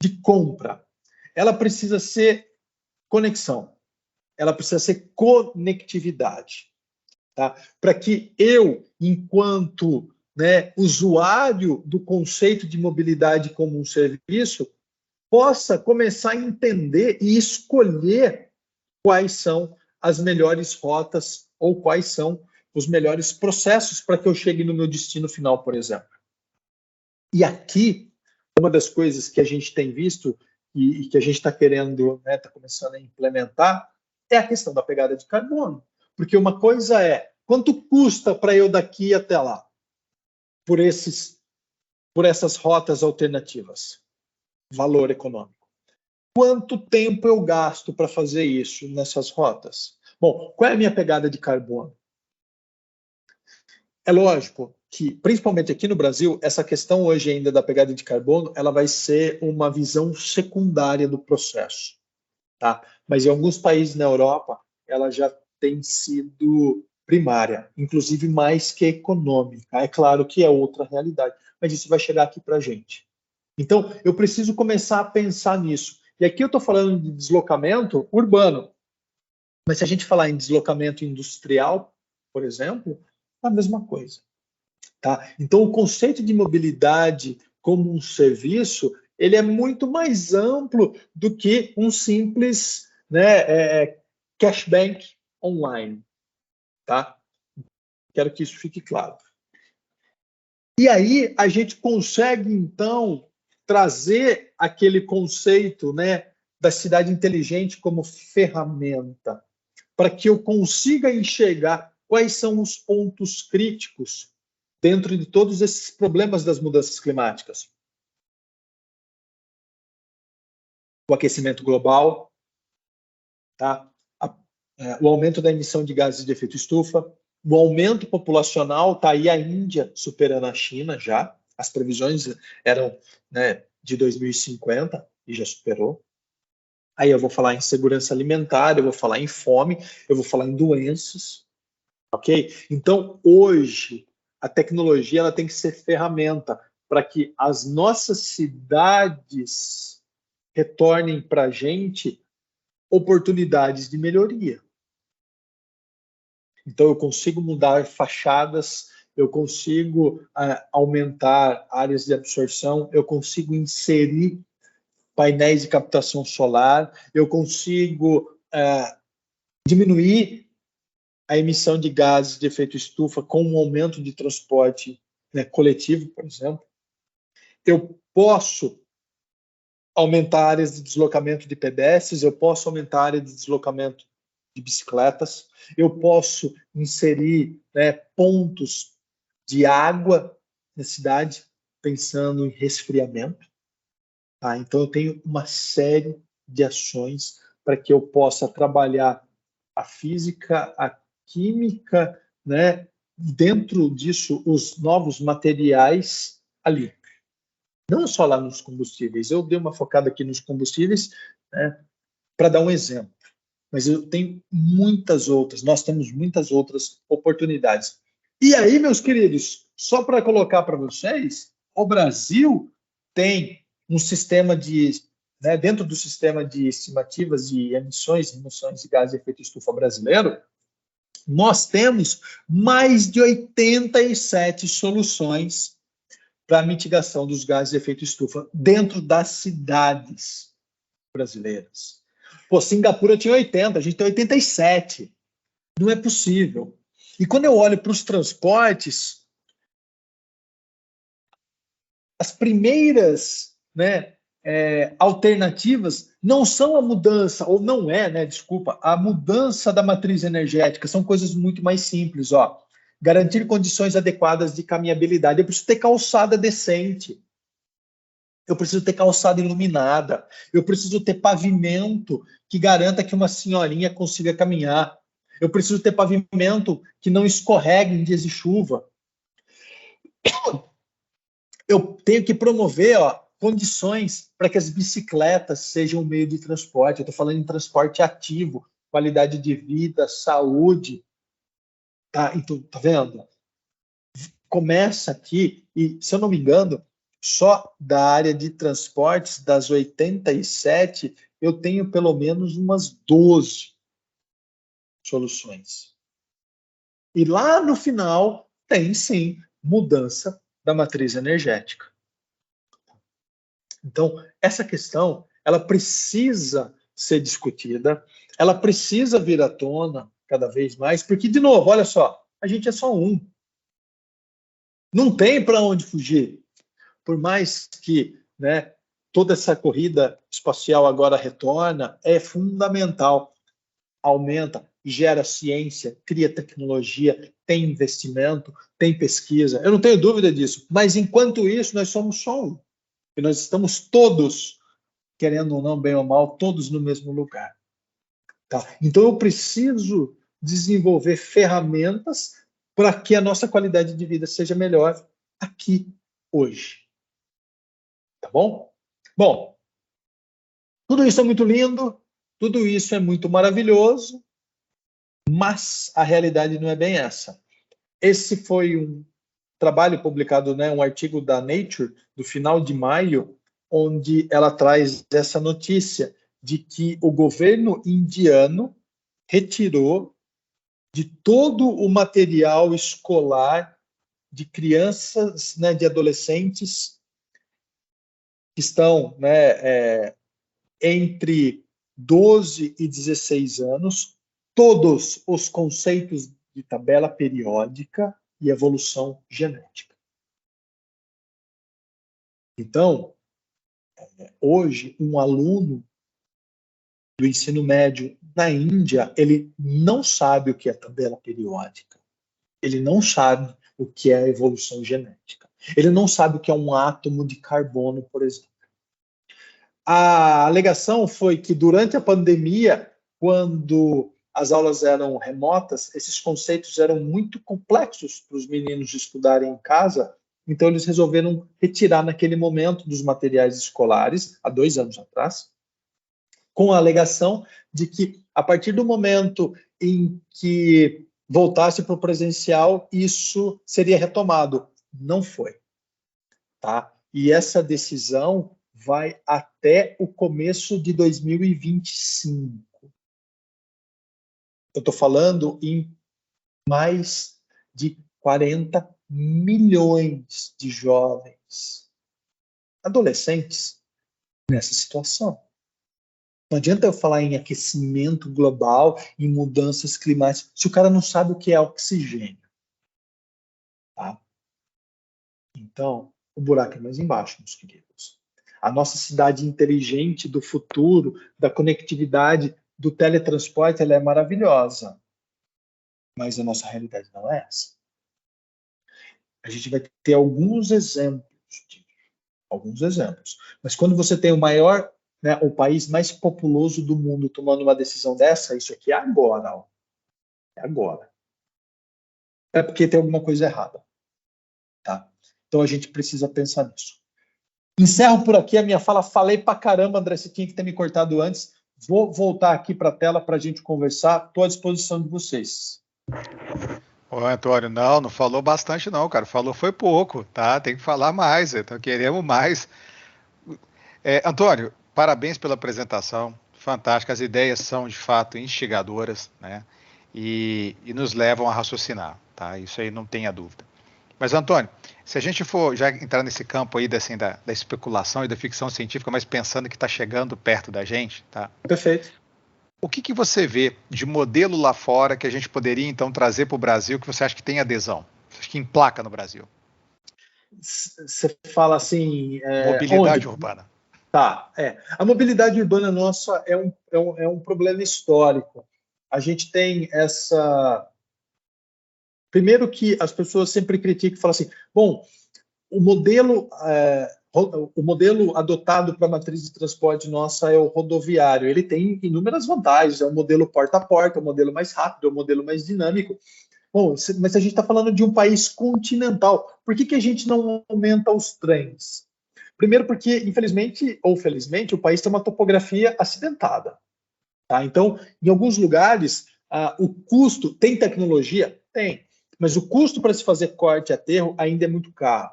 de compra. Ela precisa ser conexão, ela precisa ser conectividade, tá? Para que eu, enquanto, né, usuário do conceito de mobilidade como um serviço, possa começar a entender e escolher quais são as melhores rotas ou quais são os melhores processos para que eu chegue no meu destino final, por exemplo. E aqui, uma das coisas que a gente tem visto e que a gente está querendo, né, está começando a implementar, é a questão da pegada de carbono. Porque uma coisa é, quanto custa para eu daqui até lá? Por essas rotas alternativas? Valor econômico. Quanto tempo eu gasto para fazer isso nessas rotas? Bom, qual é a minha pegada de carbono? É lógico que, principalmente aqui no Brasil, essa questão hoje ainda da pegada de carbono, ela vai ser uma visão secundária do processo, tá? Mas em alguns países na Europa, ela já tem sido primária, inclusive mais que econômica. É claro que é outra realidade, mas isso vai chegar aqui para a gente. Então, eu preciso começar a pensar nisso. E aqui eu estou falando de deslocamento urbano, mas se a gente falar em deslocamento industrial, por exemplo, é a mesma coisa. Tá? Então, o conceito de mobilidade como um serviço, ele é muito mais amplo do que um simples, né, cashback online. Tá? Quero que isso fique claro. E aí, a gente consegue, então, trazer aquele conceito, né, da cidade inteligente como ferramenta, para que eu consiga enxergar quais são os pontos críticos dentro de todos esses problemas das mudanças climáticas. O aquecimento global, tá? O aumento da emissão de gases de efeito estufa, o aumento populacional, está aí a Índia superando a China já, as previsões eram, né, de 2050 e já superou. Aí eu vou falar em segurança alimentar, eu vou falar em fome, eu vou falar em doenças, ok? Então, hoje, a tecnologia ela tem que ser ferramenta para que as nossas cidades retornem para a gente oportunidades de melhoria. Então, eu consigo mudar fachadas, eu consigo aumentar áreas de absorção, eu consigo inserir painéis de captação solar, eu consigo diminuir a emissão de gases de efeito estufa com um aumento de transporte, né, coletivo, por exemplo. Eu posso aumentar áreas de deslocamento de pedestres, eu posso aumentar a área de deslocamento de bicicletas, eu posso inserir, né, pontos de água na cidade, pensando em resfriamento. Tá? Então, eu tenho uma série de ações para que eu possa trabalhar a física, a química, né? Dentro disso, os novos materiais ali. Não só lá nos combustíveis. Eu dei uma focada aqui nos combustíveis, né, para dar um exemplo. Mas eu tenho muitas outras, nós temos muitas outras oportunidades. E aí, meus queridos, só para colocar para vocês, o Brasil tem um sistema de, né, dentro do sistema de estimativas de emissões e remoções de gases de efeito estufa brasileiro, nós temos mais de 87 soluções para a mitigação dos gases de efeito estufa dentro das cidades brasileiras. Pô, Singapura tinha 80, a gente tem 87. Não é possível. E quando eu olho para os transportes, as primeiras, né, alternativas não são a mudança, ou não é, né, desculpa, a mudança da matriz energética, são coisas muito mais simples, ó. Garantir condições adequadas de caminhabilidade. Eu preciso ter calçada decente. Eu preciso ter calçada iluminada. Eu preciso ter pavimento que garanta que uma senhorinha consiga caminhar. Eu preciso ter pavimento que não escorregue em dias de chuva. Eu tenho que promover, ó, condições para que as bicicletas sejam um meio de transporte. Eu estou falando em transporte ativo, qualidade de vida, saúde. Tá? Então, tá vendo? Começa aqui, e se eu não me engano, só da área de transportes, das 87, eu tenho pelo menos umas 12 soluções. E lá no final tem sim mudança da matriz energética. Então, essa questão, ela precisa ser discutida, ela precisa vir à tona cada vez mais, porque, de novo, olha só, a gente é só um. Não tem para onde fugir. Por mais que, né, toda essa corrida espacial agora retorna, é fundamental. Aumenta, gera ciência, cria tecnologia, tem investimento, tem pesquisa. Eu não tenho dúvida disso. Mas, enquanto isso, nós somos só um. E nós estamos todos, querendo ou não, bem ou mal, todos no mesmo lugar. Tá? Então, eu preciso desenvolver ferramentas para que a nossa qualidade de vida seja melhor aqui, hoje. Tá bom? Bom, tudo isso é muito lindo, tudo isso é muito maravilhoso, mas a realidade não é bem essa. Esse foi um trabalho publicado, né, um artigo da Nature, do final de maio, onde ela traz essa notícia de que o governo indiano retirou de todo o material escolar de crianças, né, de adolescentes que estão, né, entre 12 e 16 anos, todos os conceitos de tabela periódica e evolução genética. Então, hoje, um aluno do ensino médio na Índia, ele não sabe o que é tabela periódica. Ele não sabe o que é evolução genética. Ele não sabe o que é um átomo de carbono, por exemplo. A alegação foi que durante a pandemia, quando as aulas eram remotas, esses conceitos eram muito complexos para os meninos estudarem em casa, então eles resolveram retirar naquele momento dos materiais escolares, há 2 anos atrás, com a alegação de que, a partir do momento em que voltasse para o presencial, isso seria retomado. Não foi. Tá? E essa decisão vai até o começo de 2025. Eu estou falando em mais de 40 milhões de jovens, adolescentes, nessa situação. Não adianta eu falar em aquecimento global, em mudanças climáticas, se o cara não sabe o que é oxigênio. Tá? Então, o buraco é mais embaixo, meus queridos. A nossa cidade inteligente do futuro, da conectividade, do teletransporte, ela é maravilhosa. Mas a nossa realidade não é essa. A gente vai ter alguns exemplos Mas quando você tem o maior, né, o país mais populoso do mundo tomando uma decisão dessa, isso aqui é agora. Ó. É agora. É porque tem alguma coisa errada. Tá? Então a gente precisa pensar nisso. Encerro por aqui a minha fala. Falei pra caramba, André, você tinha que ter me cortado antes. Vou voltar aqui para a tela para a gente conversar. Estou à disposição de vocês. Ô, Antônio, não falou bastante não, cara. Falou foi pouco, tá? Tem que falar mais, então queremos mais. Antônio, parabéns pela apresentação. Fantástica. As ideias são, de fato, instigadoras, né? E nos levam a raciocinar, tá? Isso aí não tenha dúvida. Mas, Antônio, se a gente for já entrar nesse campo aí da especulação e da ficção científica, mas pensando que está chegando perto da gente, tá? Perfeito. O que você vê de modelo lá fora que a gente poderia, então, trazer para o Brasil que você acha que tem adesão? Você acha que emplaca no Brasil? Você fala assim... mobilidade urbana. Tá, A mobilidade urbana nossa é um problema histórico. A gente tem essa... Primeiro que as pessoas sempre criticam e falam assim, bom, o modelo adotado para a matriz de transporte nossa é o rodoviário. Ele tem inúmeras vantagens, é um modelo porta a porta, é um modelo mais rápido, é um modelo mais dinâmico. Bom, mas a gente está falando de um país continental. Por que a gente não aumenta os trens? Primeiro porque, infelizmente ou felizmente, o país tem uma topografia acidentada. Tá? Então, em alguns lugares, o custo... Tem tecnologia? Tem. Mas o custo para se fazer corte e aterro ainda é muito caro.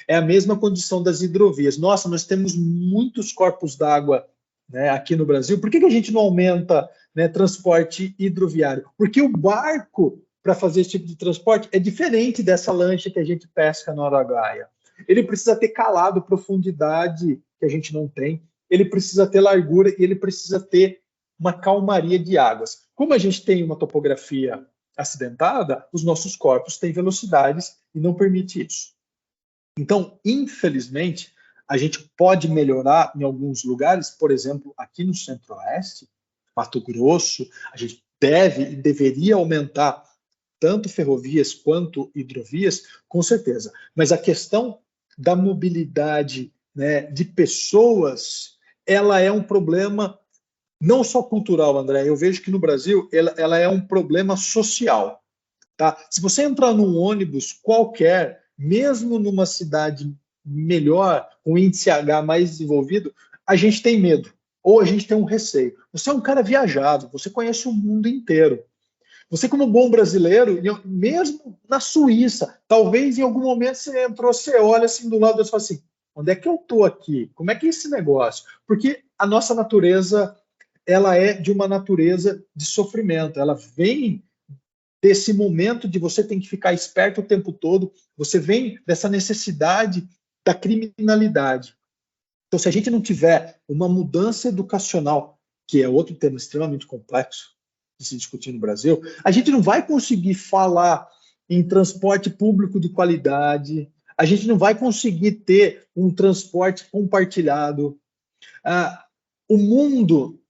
É a mesma condição das hidrovias. Nossa, nós temos muitos corpos d'água, né, aqui no Brasil. Por que a gente não aumenta, né, transporte hidroviário? Porque o barco, para fazer esse tipo de transporte, é diferente dessa lancha que a gente pesca na Araguaia. Ele precisa ter calado, profundidade que a gente não tem. Ele precisa ter largura e ele precisa ter uma calmaria de águas. Como a gente tem uma topografia acidentada, os nossos corpos têm velocidades e não permite isso. Então, infelizmente, a gente pode melhorar em alguns lugares, por exemplo, aqui no Centro-Oeste, Mato Grosso, a gente deve e deveria aumentar tanto ferrovias quanto hidrovias, com certeza. Mas a questão da mobilidade, né, de pessoas, ela é um problema não só cultural, André. Eu vejo que no Brasil ela é um problema social. Tá? Se você entrar num ônibus qualquer, mesmo numa cidade melhor, com índice H mais desenvolvido, a gente tem medo, ou a gente tem um receio. Você é um cara viajado, você conhece o mundo inteiro. Você, como bom brasileiro, mesmo na Suíça, talvez em algum momento você entrou, você olha assim do lado e fala assim, onde é que eu estou aqui? Como é que é esse negócio? Porque a nossa natureza, ela é de uma natureza de sofrimento, ela vem desse momento de você tem que ficar esperto o tempo todo, você vem dessa necessidade da criminalidade. Então, se a gente não tiver uma mudança educacional, que é outro tema extremamente complexo de se discutir no Brasil, a gente não vai conseguir falar em transporte público de qualidade, a gente não vai conseguir ter um transporte compartilhado. O mundo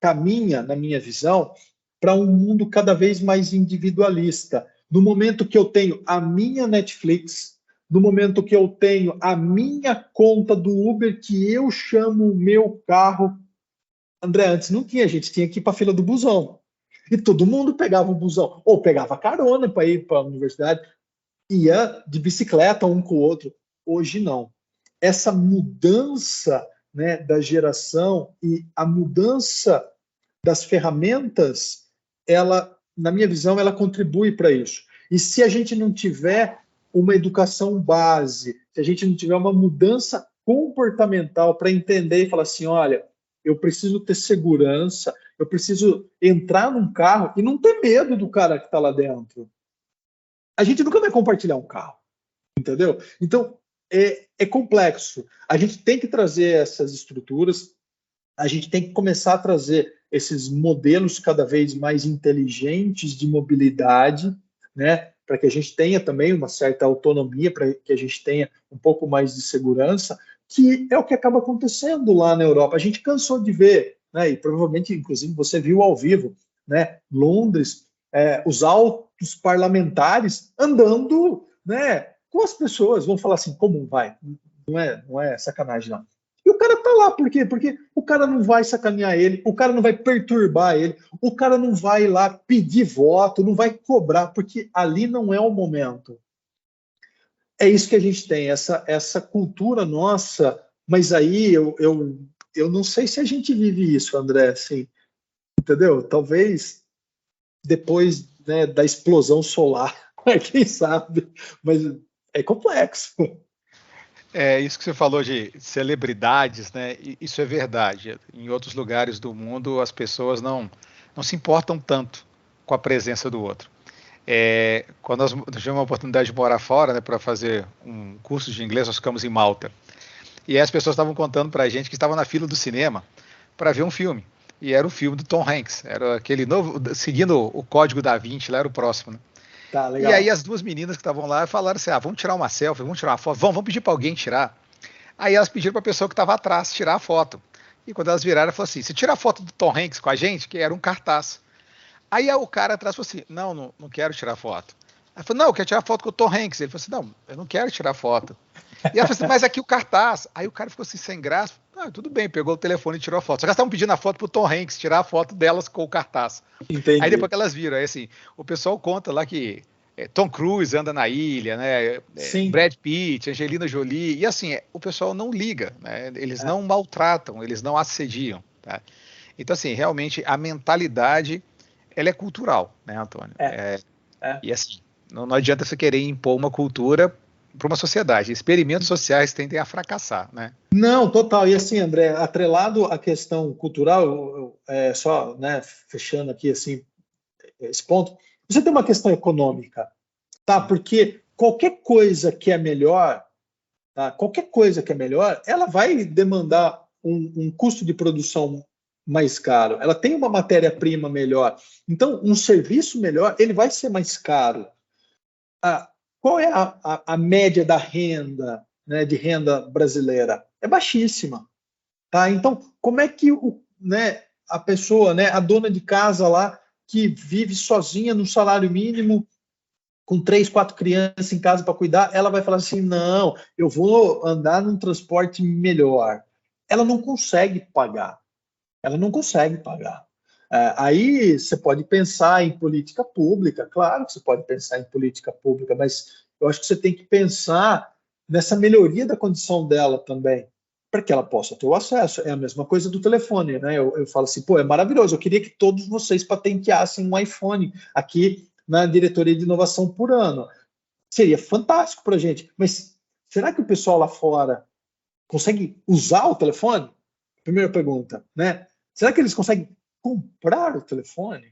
caminha, na minha visão, para um mundo cada vez mais individualista. No momento que eu tenho a minha Netflix, no momento que eu tenho a minha conta do Uber, que eu chamo o meu carro. André, antes não tinha, a gente tinha que ir para a fila do busão. E todo mundo pegava o busão, ou pegava carona para ir para a universidade, ia de bicicleta um com o outro. Hoje não. Essa mudança, né, da geração e a mudança das ferramentas, ela, na minha visão, ela contribui para isso. E se a gente não tiver uma educação base, se a gente não tiver uma mudança comportamental para entender e falar assim, olha, eu preciso ter segurança, eu preciso entrar num carro e não ter medo do cara que está lá dentro. A gente nunca vai compartilhar um carro. entendeu? Então, é complexo. A gente tem que trazer essas estruturas, a gente tem que começar a trazer esses modelos cada vez mais inteligentes de mobilidade, né, para que a gente tenha também uma certa autonomia, para que a gente tenha um pouco mais de segurança, que é o que acaba acontecendo lá na Europa. A gente cansou de ver, né, e provavelmente, inclusive, você viu ao vivo, né, Londres, os altos parlamentares andando, né, com as pessoas. Vão falar assim, como vai? Não é sacanagem, não. E o cara tá lá, por quê? Porque o cara não vai sacanear ele, o cara não vai perturbar ele, o cara não vai lá pedir voto, não vai cobrar, porque ali não é o momento. É isso que a gente tem, essa cultura nossa, mas aí eu não sei se a gente vive isso, André, assim, entendeu? Talvez depois, né, da explosão solar, quem sabe, mas é complexo. É isso que você falou de celebridades, né? Isso é verdade. Em outros lugares do mundo, as pessoas não se importam tanto com a presença do outro. Quando nós tivemos a oportunidade de morar fora, né, para fazer um curso de inglês, nós ficamos em Malta. E aí as pessoas estavam contando para a gente que estavam na fila do cinema para ver um filme. E era o filme do Tom Hanks. Era aquele novo, seguindo o Código da Vinci, lá era o próximo, né? Tá, E aí legal. as duas meninas que estavam lá falaram assim: vamos tirar uma selfie, vamos tirar uma foto, vamos pedir para alguém tirar. Aí elas pediram para a pessoa que estava atrás tirar a foto. E quando elas viraram, ela falou assim: você tira a foto do Tom Hanks com a gente, que era um cartaz. Aí o cara atrás falou assim: não quero tirar foto. Ela falou: não, eu quero tirar foto com o Tom Hanks. Ele falou assim: não, eu não quero tirar foto. E ela falou assim: mas aqui o cartaz. Aí o cara ficou assim, sem graça. Tudo bem, pegou o telefone e tirou a foto. Só que elas estavam pedindo a foto pro Tom Hanks, tirar a foto delas com o cartaz. Aí depois Entendi. que elas viram, aí assim, o pessoal conta lá que Tom Cruise anda na ilha, né? Sim. Brad Pitt, Angelina Jolie, e assim, o pessoal não liga, né? Eles É, não maltratam, eles não assediam, tá? Então, assim, realmente a mentalidade, ela é cultural, né, Antônio? é, é. E assim, não adianta você querer impor uma cultura para uma sociedade. Experimentos sociais tendem a fracassar, né? Não, total. E assim, André, atrelado à questão cultural, só, né, fechando aqui assim esse ponto, você tem uma questão econômica, tá? Sim, Porque qualquer coisa que é melhor, tá? Qualquer coisa que é melhor, ela vai demandar um custo de produção mais caro. Ela tem uma matéria-prima melhor. Então, um serviço melhor, ele vai ser mais caro. Ah, qual é a média da renda, né, de renda brasileira? É baixíssima. Tá? Então, como é que né, a pessoa, né, a dona de casa lá, que vive sozinha no salário mínimo, com 3, 4 crianças em casa para cuidar, ela vai falar assim: não, eu vou andar num transporte melhor. Ela não consegue pagar. Ela não consegue pagar. Aí você pode pensar em política pública, claro que você pode pensar em política pública, mas eu acho que você tem que pensar nessa melhoria da condição dela também, para que ela possa ter o acesso. É a mesma coisa do telefone, né? Eu falo assim, pô, é maravilhoso, eu queria que todos vocês patenteassem um iPhone aqui na diretoria de inovação por ano. Seria fantástico para a gente, mas será que o pessoal lá fora consegue usar o telefone? Primeira pergunta, né? Será que eles conseguem comprar o telefone?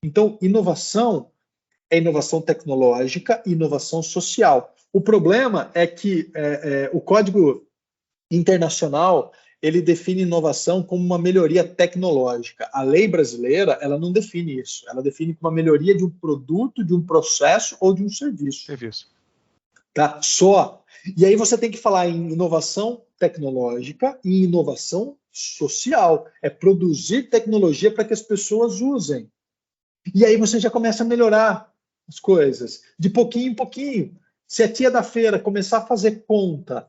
Então, inovação é inovação tecnológica e inovação social. O problema é que o Código Internacional ele define inovação como uma melhoria tecnológica. A lei brasileira ela não define isso. Ela define como uma melhoria de um produto, de um processo ou de um serviço. serviço. Tá? Só. E aí você tem que falar em inovação tecnológica e inovação social. É produzir tecnologia para que as pessoas usem. E aí você já começa a melhorar as coisas, de pouquinho em pouquinho. Se a tia da feira começar a fazer conta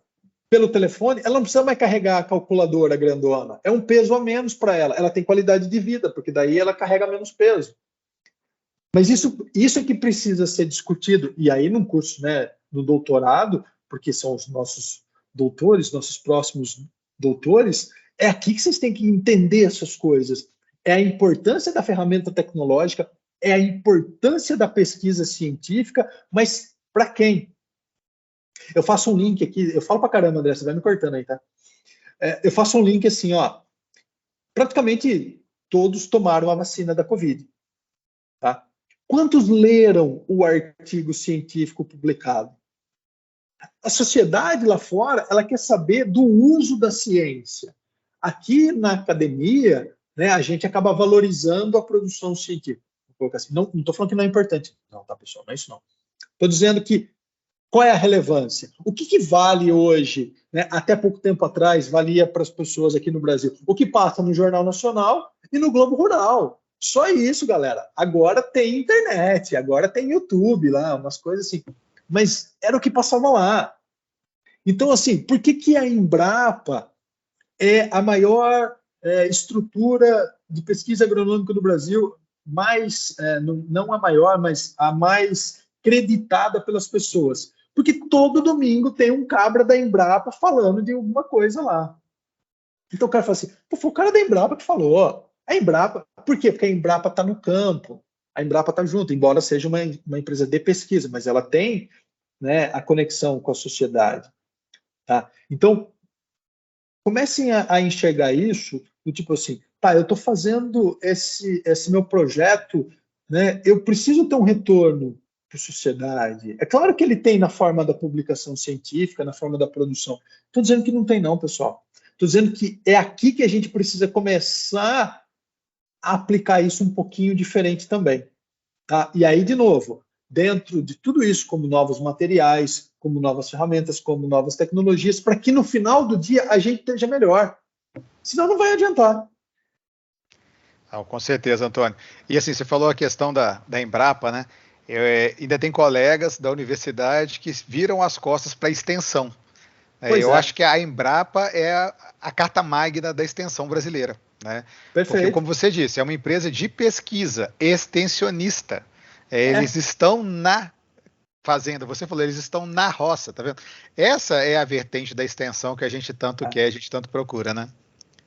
pelo telefone, ela não precisa mais carregar a calculadora grandona. É um peso a menos para ela. Ela tem qualidade de vida, porque daí ela carrega menos peso. Mas isso é que precisa ser discutido. E aí, num curso, né, no doutorado, porque são os nossos doutores, nossos próximos doutores, é aqui que vocês têm que entender essas coisas. É a importância da ferramenta tecnológica, é a importância da pesquisa científica, mas para quem? Eu faço um link aqui, eu falo para caramba, André, você vai me cortando aí, tá? Eu faço um link assim, ó. Praticamente todos tomaram a vacina da Covid, tá? Quantos leram o artigo científico publicado? A sociedade lá fora, ela quer saber do uso da ciência. Aqui na academia, né, a gente acaba valorizando a produção científica. Vou colocar assim. Não estou falando que não é importante. Não, tá, pessoal, não é isso não. Estou dizendo que qual é a relevância? O que vale hoje, né? Até pouco tempo atrás, valia para as pessoas aqui no Brasil. O que passa no Jornal Nacional e no Globo Rural. Só isso, galera. Agora tem internet, agora tem YouTube lá, umas coisas assim. Mas era o que passava lá. Então, assim, por que a Embrapa é a maior estrutura de pesquisa agronômica do Brasil, mais, não a maior, mas a mais creditada pelas pessoas? Porque todo domingo tem um cabra da Embrapa falando de alguma coisa lá. Então o cara fala assim, pô, foi o cara da Embrapa que falou. A Embrapa, por quê? Porque a Embrapa está no campo, a Embrapa está junto, embora seja uma empresa de pesquisa, mas ela tem, né, a conexão com a sociedade. Tá? Então, comecem a enxergar isso, do tipo assim, tá, eu estou fazendo esse meu projeto, né, eu preciso ter um retorno para a sociedade. É claro que ele tem na forma da publicação científica, na forma da produção. Estou dizendo que não tem não, pessoal. Estou dizendo que é aqui que a gente precisa começar a aplicar isso um pouquinho diferente também. Tá? E aí, de novo, dentro de tudo isso, como novos materiais, como novas ferramentas, como novas tecnologias, para que no final do dia a gente esteja melhor. Senão não vai adiantar. Com certeza, Antônio. E assim, você falou a questão da Embrapa, né? Ainda tem colegas da universidade que viram as costas para a extensão. Eu acho que a Embrapa é a carta magna da extensão brasileira. Né? Perfeito. Porque, como você disse, é uma empresa de pesquisa extensionista. Eles estão na fazenda, você falou, eles estão na roça, tá vendo? Essa é a vertente da extensão que a gente tanto quer, a gente tanto procura, né?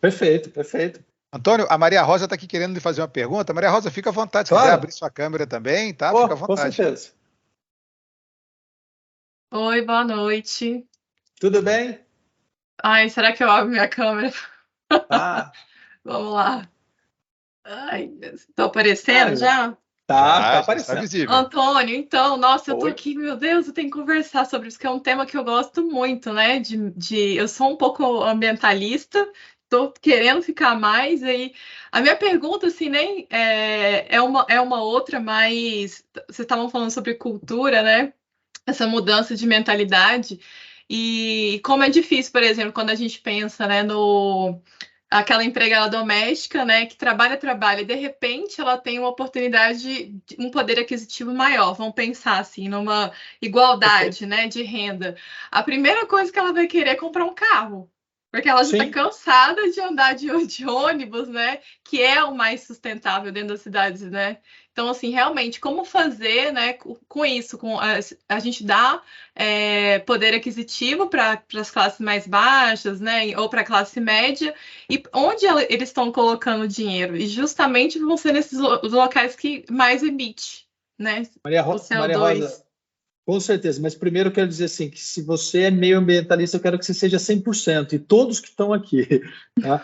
Perfeito, perfeito. Antônio, a Maria Rosa está aqui querendo lhe fazer uma pergunta. Maria Rosa, fica à vontade, se quiser abrir sua câmera também, tá? Fica à vontade. Com certeza. Oi, boa noite. Tudo bem? Ai, será que eu abro minha câmera? Tá. Vamos lá. Ai, tô aparecendo já? Tá aparecendo. Tá visível. Antônio, então, nossa, eu tô aqui, meu Deus, eu tenho que conversar sobre isso, que é um tema que eu gosto muito, né? Eu sou um pouco ambientalista, tô querendo ficar mais, aí a minha pergunta, assim, nem é uma outra, mas vocês estavam falando sobre cultura, né? Essa mudança de mentalidade, e como é difícil, por exemplo, quando a gente pensa, né, aquela empregada doméstica, né, que trabalha, e de repente ela tem uma oportunidade, um poder aquisitivo maior. Vamos pensar assim, numa igualdade, né, de renda. A primeira coisa que ela vai querer é comprar um carro, porque ela já está cansada de andar de ônibus, né, que é o mais sustentável dentro das cidades, né. Então, assim, realmente, como fazer, né, com isso? A gente dá poder aquisitivo para as classes mais baixas, né, ou para a classe média, e onde eles estão colocando dinheiro? E justamente vão ser nesses locais que mais emite, né, Maria o CO2. Maria Rosa, com certeza, mas primeiro eu quero dizer assim, que se você é meio ambientalista, eu quero que você seja 100%, e todos que estão aqui. Tá?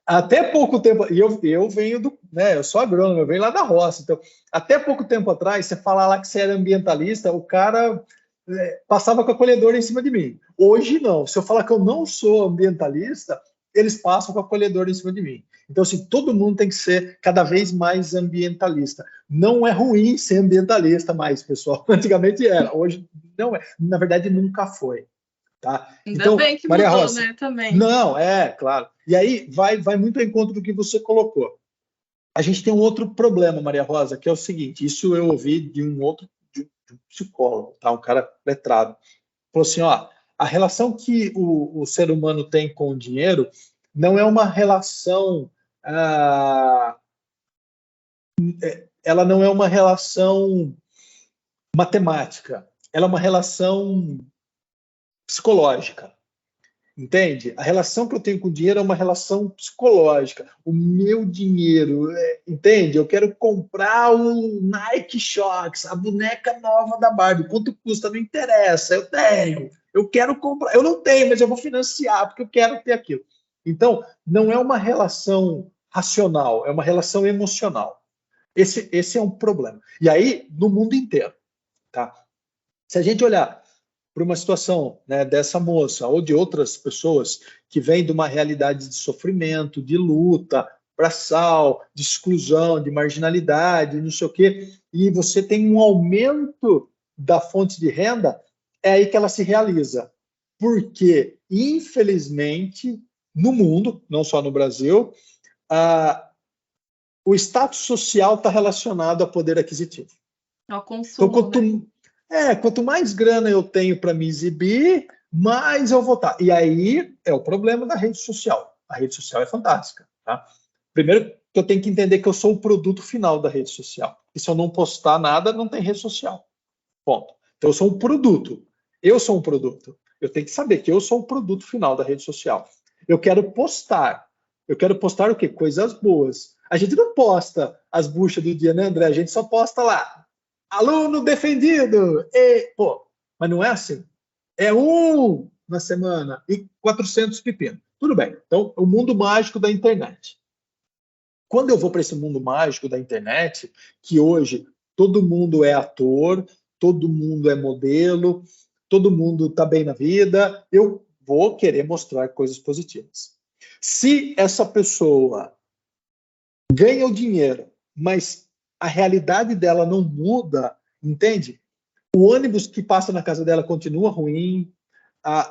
Até pouco tempo, e eu venho né, eu sou agrônomo, eu venho lá da roça, então, até pouco tempo atrás, você falar lá que você era ambientalista, o cara passava com a colhedora em cima de mim. Hoje não, se eu falar que eu não sou ambientalista, eles passam com a colhedora em cima de mim. Então, assim, todo mundo tem que ser cada vez mais ambientalista. Não é ruim ser ambientalista mais, pessoal. Antigamente era, hoje não é. Na verdade, nunca foi. Tá? Ainda bem que Maria mudou, Rosa, né, também. Não, claro. E aí vai muito ao encontro do que você colocou. A gente tem um outro problema, Maria Rosa, que é o seguinte, isso eu ouvi de um psicólogo, tá? Um cara letrado. Falou assim, ó, a relação que o ser humano tem com o dinheiro não é uma relação, ela não é uma relação matemática, ela é uma relação psicológica, entende? A relação que eu tenho com o dinheiro é uma relação psicológica. O meu dinheiro, entende? Eu quero comprar o Nike Shox, a boneca nova da Barbie, quanto custa? Não interessa, eu tenho. Eu quero comprar, eu não tenho, mas eu vou financiar porque eu quero ter aquilo. Então, não é uma relação racional, é uma relação emocional. Esse é um problema. E aí, no mundo inteiro, tá? Se a gente olhar para uma situação, né, dessa moça ou de outras pessoas que vêm de uma realidade de sofrimento, de luta, braçal, de exclusão, de marginalidade, não sei o quê, e você tem um aumento da fonte de renda, é aí que ela se realiza. Porque, infelizmente, no mundo, não só no Brasil, o status social está relacionado ao poder aquisitivo. Ao consumo, então, quanto mais grana eu tenho para me exibir, mais eu vou estar. E aí é o problema da rede social. A rede social é fantástica. Tá? Primeiro, que eu tenho que entender que eu sou o produto final da rede social. E se eu não postar nada, não tem rede social. Ponto. Então, eu sou um produto. Eu sou um produto. Eu tenho que saber que eu sou o produto final da rede social. Eu quero postar. Eu quero postar o quê? Coisas boas. A gente não posta as buchas do dia, né, André? A gente só posta lá. Aluno defendido! Mas não é assim. É um na semana e 400 pepinos. Tudo bem. Então, o mundo mágico da internet. Quando eu vou para esse mundo mágico da internet, que hoje todo mundo é ator, todo mundo é modelo, todo mundo está bem na vida, eu vou querer mostrar coisas positivas. Se essa pessoa ganha o dinheiro, mas a realidade dela não muda, entende? O ônibus que passa na casa dela continua ruim,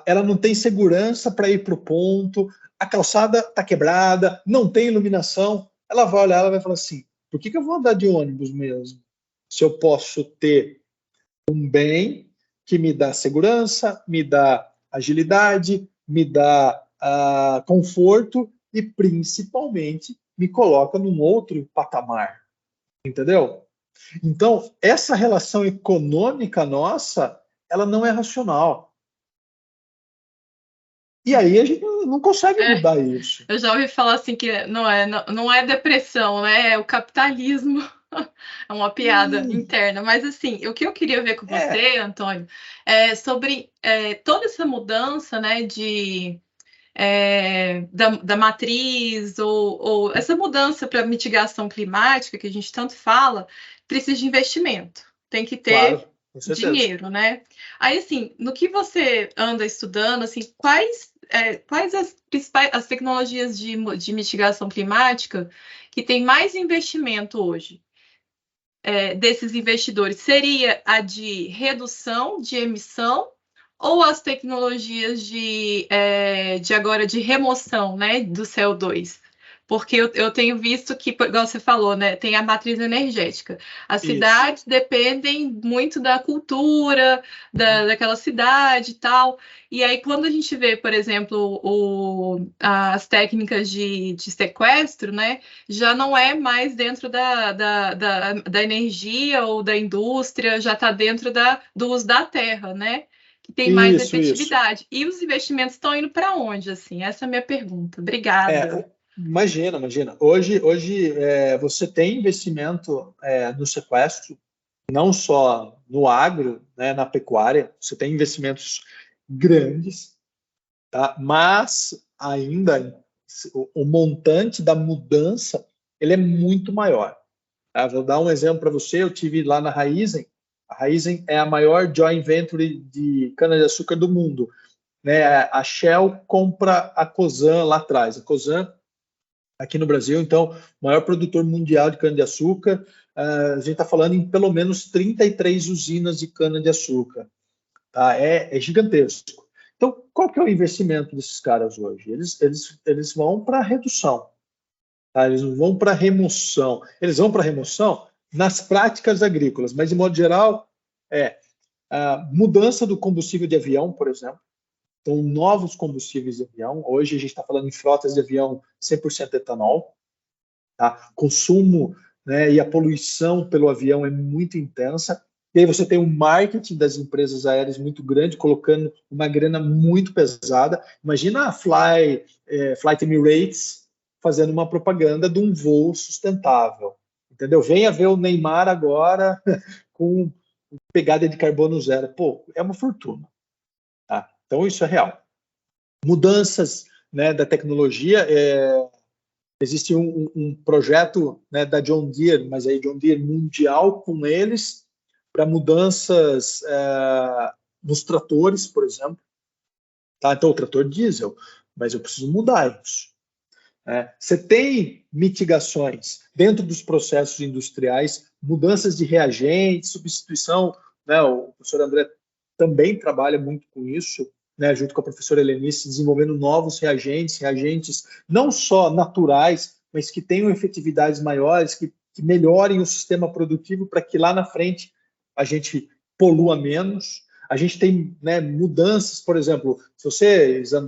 ela não tem segurança para ir para o ponto, a calçada está quebrada, não tem iluminação, ela vai olhar, ela vai falar assim, por que eu vou andar de ônibus mesmo? Se eu posso ter um bem que me dá segurança, me dá agilidade, me dá conforto e principalmente me coloca num outro patamar, entendeu? Então, essa relação econômica nossa, ela não é racional. E aí a gente não consegue mudar isso. Eu já ouvi falar assim que não é depressão, né? É o capitalismo. É uma piada interna. Mas assim, o que eu queria ver com você, Antônio, é sobre toda essa mudança, né, da matriz ou essa mudança para mitigação climática que a gente tanto fala, precisa de investimento. Tem que ter dinheiro, né? Aí, assim, no que você anda estudando, assim, quais as principais tecnologias de mitigação climática que tem mais investimento hoje desses investidores? Seria a de redução de emissão ou as tecnologias de remoção, né, do CO2? Porque eu tenho visto que, igual você falou, né, tem a matriz energética. As cidades dependem muito da cultura daquela cidade e tal. E aí, quando a gente vê, por exemplo, as técnicas de sequestro, né, já não é mais dentro da energia ou da indústria, já está dentro do uso da terra, né? Que tem mais efetividade. E os investimentos estão indo para onde, assim? Essa é a minha pergunta. Obrigada. Imagina. Hoje você tem investimento no sequestro, não só no agro, né, na pecuária, você tem investimentos grandes, tá? Mas ainda o montante da mudança ele é muito maior. Tá? Vou dar um exemplo para você. Eu tive lá na Raízen. A Raízen é a maior joint venture de cana-de-açúcar do mundo. Né? A Shell compra a Cosan lá atrás. A Cosan, aqui no Brasil, então, maior produtor mundial de cana-de-açúcar. A gente está falando em pelo menos 33 usinas de cana-de-açúcar. Tá? É gigantesco. Então, qual que é o investimento desses caras hoje? Eles vão para redução. Tá? Eles não vão para remoção. Eles vão para remoção nas práticas agrícolas, mas, de modo geral, a mudança do combustível de avião, por exemplo. Então, novos combustíveis de avião. Hoje a gente está falando em frotas de avião 100% etanol. Tá? Consumo, né, e a poluição pelo avião é muito intensa. E aí você tem um marketing das empresas aéreas muito grande, colocando uma grana muito pesada. Imagina a Flight Emirates fazendo uma propaganda de um voo sustentável. Entendeu? Venha ver o Neymar agora com pegada de carbono zero. Pô, é uma fortuna. Tá? Então, isso é real. Mudanças, né, da tecnologia. Existe um projeto, né, da John Deere, mas aí John Deere mundial com eles, para mudanças nos tratores, por exemplo. Tá? Então, o trator diesel, mas eu preciso mudar isso. Você tem mitigações dentro dos processos industriais, mudanças de reagentes, substituição, né? O professor André também trabalha muito com isso, né? Junto com a professora Helenice, desenvolvendo novos reagentes não só naturais, mas que tenham efetividades maiores, que melhorem o sistema produtivo para que lá na frente a gente polua menos. A gente tem, né, mudanças, por exemplo, se vocês já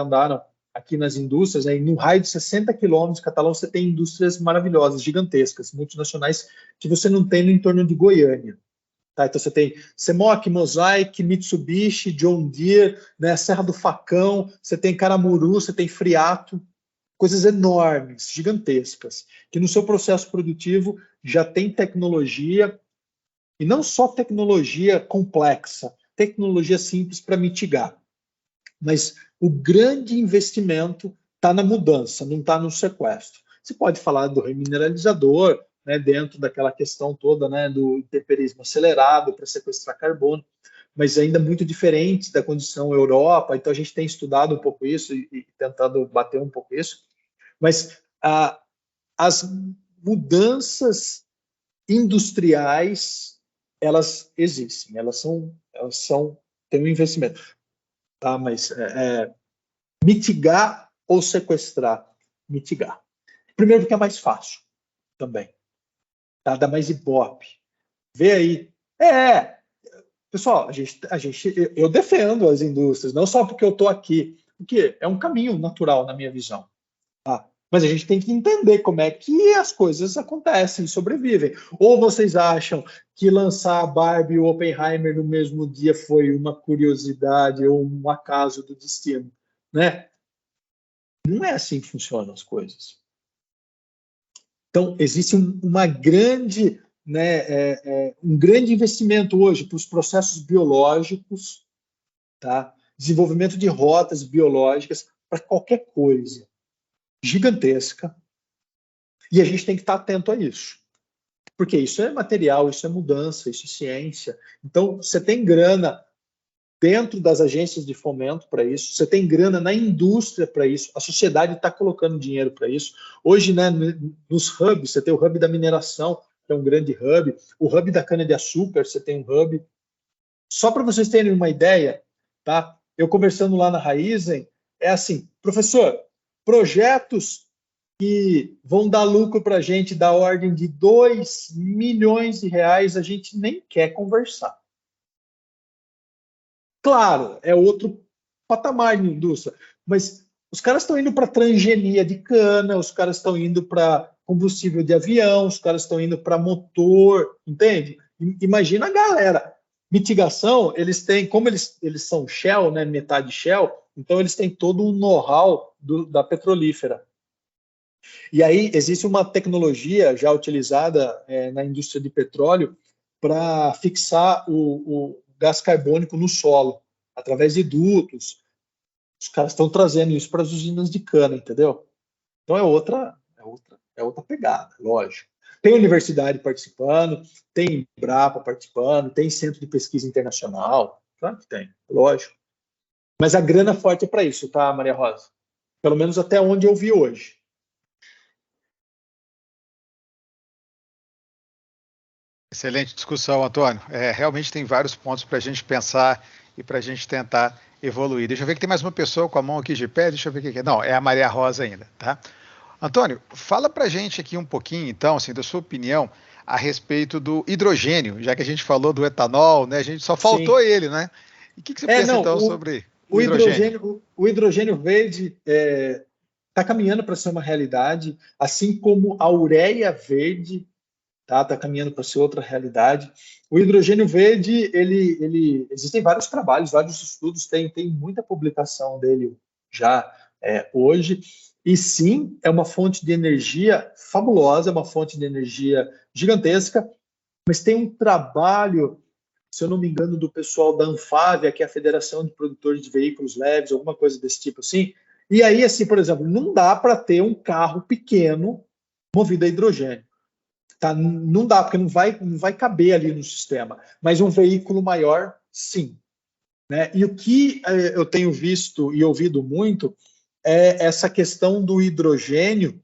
andaram aqui nas indústrias, né, em um raio de 60 quilômetros de Catalão, você tem indústrias maravilhosas, gigantescas, multinacionais, que você não tem no entorno de Goiânia. Tá? Então você tem Semoc, Mosaic, Mitsubishi, John Deere, né, Serra do Facão, você tem Caramuru, você tem Friato, coisas enormes, gigantescas, que no seu processo produtivo já tem tecnologia, e não só tecnologia complexa, tecnologia simples para mitigar. Mas o grande investimento está na mudança, não está no sequestro. Você pode falar do remineralizador, né, dentro daquela questão toda, né, do intemperismo acelerado para sequestrar carbono, mas ainda muito diferente da condição Europa. Então a gente tem estudado um pouco isso e tentado bater um pouco isso. Mas as mudanças industriais, elas existem, elas têm um investimento. Tá, mas mitigar ou sequestrar? Mitigar. Primeiro porque é mais fácil também. Tá? Dá mais ibope. Vê aí. Pessoal, eu defendo as indústrias, não só porque eu estou aqui, porque é um caminho natural na minha visão. Tá? Mas a gente tem que entender como é que as coisas acontecem, sobrevivem. Ou vocês acham que lançar a Barbie e o Oppenheimer no mesmo dia foi uma curiosidade ou um acaso do destino, né? Não é assim que funcionam as coisas. Então, existe uma grande, né, um grande investimento hoje para os processos biológicos, tá? Desenvolvimento de rotas biológicas para qualquer coisa. Gigantesca, e a gente tem que estar atento a isso, porque isso é material, isso é mudança, isso é ciência. Então, você tem grana dentro das agências de fomento para isso, você tem grana na indústria para isso, a sociedade está colocando dinheiro para isso. Hoje, né, nos hubs, você tem o hub da mineração, que é um grande hub, o hub da cana-de-açúcar, você tem um hub. Só para vocês terem uma ideia, tá? Eu conversando lá na Raizen, é assim, professor, projetos que vão dar lucro para a gente da ordem de 2 milhões de reais, a gente nem quer conversar. Claro, é outro patamar de indústria, mas os caras estão indo para transgenia de cana, os caras estão indo para combustível de avião, os caras estão indo para motor, entende? Imagina a galera. Mitigação, eles têm, como eles são Shell, né, metade Shell, então eles têm todo o know-how da petrolífera. E aí existe uma tecnologia já utilizada na indústria de petróleo para fixar o gás carbônico no solo, através de dutos. Os caras estão trazendo isso para as usinas de cana, entendeu? Então é outra pegada, lógico. Tem universidade participando, tem Embrapa participando, tem centro de pesquisa internacional, claro que tem, lógico. Mas a grana forte é para isso, tá, Maria Rosa? Pelo menos até onde eu vi hoje. Excelente discussão, Antônio. Realmente tem vários pontos para a gente pensar e para a gente tentar evoluir. Deixa eu ver que tem mais uma pessoa com a mão aqui de pé. Deixa eu ver o que é. Não, é a Maria Rosa ainda, tá? Antônio, fala para a gente aqui um pouquinho, então, assim, da sua opinião a respeito do hidrogênio, já que a gente falou do etanol, né? A gente só faltou Sim. ele, né? E o que você pensa, então, sobre o hidrogênio? O hidrogênio verde está caminhando para ser uma realidade, assim como a ureia verde está caminhando para ser outra realidade. O hidrogênio verde, existem vários trabalhos, vários estudos, tem muita publicação dele já hoje. E sim, é uma fonte de energia fabulosa, é uma fonte de energia gigantesca, mas tem um trabalho, se eu não me engano, do pessoal da Anfávia, que é a Federação de Produtores de Veículos Leves, alguma coisa desse tipo assim. E aí, assim, por exemplo, não dá para ter um carro pequeno movido a hidrogênio. Tá? Não dá, porque não vai caber ali no sistema. Mas um veículo maior, sim. né? E o que eu tenho visto e ouvido muito é essa questão do hidrogênio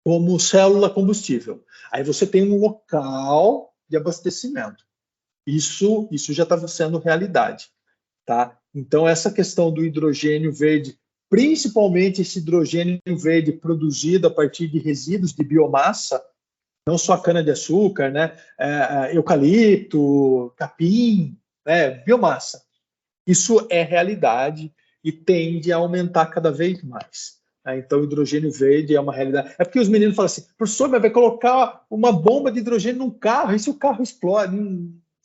como célula combustível. Aí você tem um local de abastecimento. Isso já está sendo realidade, tá? Então, essa questão do hidrogênio verde, principalmente esse hidrogênio verde produzido a partir de resíduos de biomassa, não só cana-de-açúcar, né? Eucalipto, capim, né? Biomassa. Isso é realidade e tende a aumentar cada vez mais. Então, o hidrogênio verde é uma realidade. É porque os meninos falam assim, professor, mas vai colocar uma bomba de hidrogênio num carro, e se o carro explode?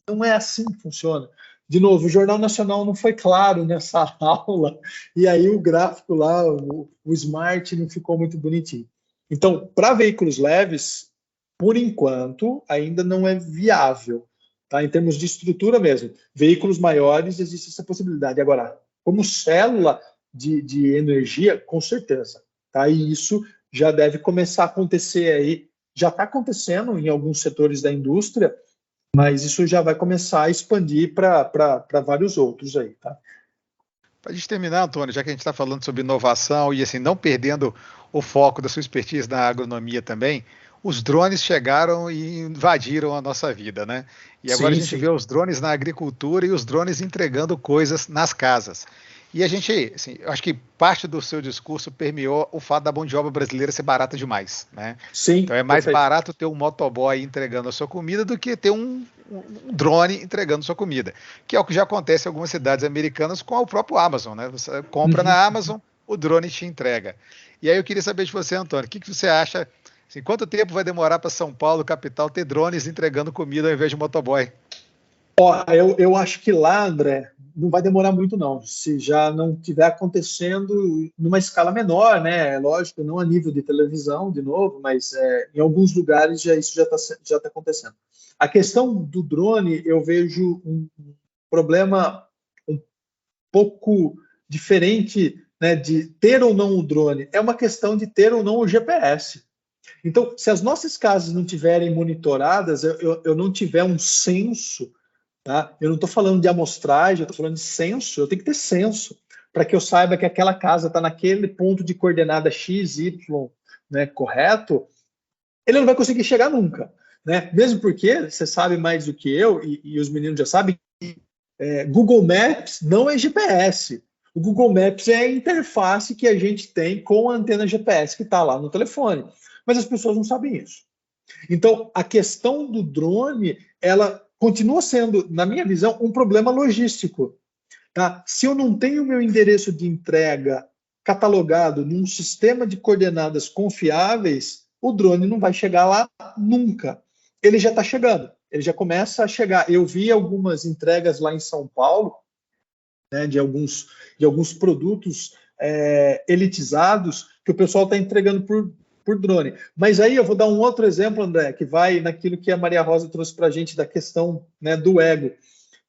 Não é assim que funciona. De novo, o Jornal Nacional não foi claro nessa aula, e aí o gráfico lá, o Smart, não ficou muito bonitinho. Então, para veículos leves, por enquanto, ainda não é viável, tá? Em termos de estrutura mesmo. Veículos maiores, existe essa possibilidade. Agora, como célula de energia, com certeza. Tá? E isso já deve começar a acontecer aí, já está acontecendo em alguns setores da indústria, mas isso já vai começar a expandir para vários outros aí, tá? Para a gente terminar, Antônio, já que a gente está falando sobre inovação e assim, não perdendo o foco da sua expertise na agronomia também, os drones chegaram e invadiram a nossa vida, né? E agora a gente vê os drones na agricultura e os drones entregando coisas nas casas. E a gente, assim, eu acho que parte do seu discurso permeou o fato da mão de obra brasileira ser barata demais, né? Sim, então é mais barato ter um motoboy entregando a sua comida do que ter um drone entregando sua comida, que é o que já acontece em algumas cidades americanas com o próprio Amazon, né? Você compra na Amazon, o drone te entrega. E aí eu queria saber de você, Antônio, o que você acha, assim, quanto tempo vai demorar para São Paulo, capital, ter drones entregando comida ao invés de motoboy? Eu acho que lá, André, não vai demorar muito, não. Se já não estiver acontecendo numa escala menor, né? Lógico, não a nível de televisão, de novo, mas em alguns lugares isso já tá acontecendo. A questão do drone, eu vejo um problema um pouco diferente, né, de ter ou não o drone. É uma questão de ter ou não o GPS. Então, se as nossas casas não tiverem monitoradas, eu não tiver um censo, tá? Eu não estou falando de amostragem, eu estou falando de censo. Eu tenho que ter censo para que eu saiba que aquela casa está naquele ponto de coordenada X, Y, né, correto. Ele não vai conseguir chegar nunca, né? Mesmo porque você sabe mais do que eu e os meninos já sabem que Google Maps não é GPS. O Google Maps é a interface que a gente tem com a antena GPS que está lá no telefone. Mas as pessoas não sabem isso. Então, a questão do drone, ela continua sendo, na minha visão, um problema logístico. Tá? Se eu não tenho meu endereço de entrega catalogado num sistema de coordenadas confiáveis, o drone não vai chegar lá nunca. Ele já está chegando, ele já começa a chegar. Eu vi algumas entregas lá em São Paulo, né, de alguns produtos elitizados que o pessoal está entregando por drone. Mas aí eu vou dar um outro exemplo, André, que vai naquilo que a Maria Rosa trouxe para a gente da questão, né, do ego.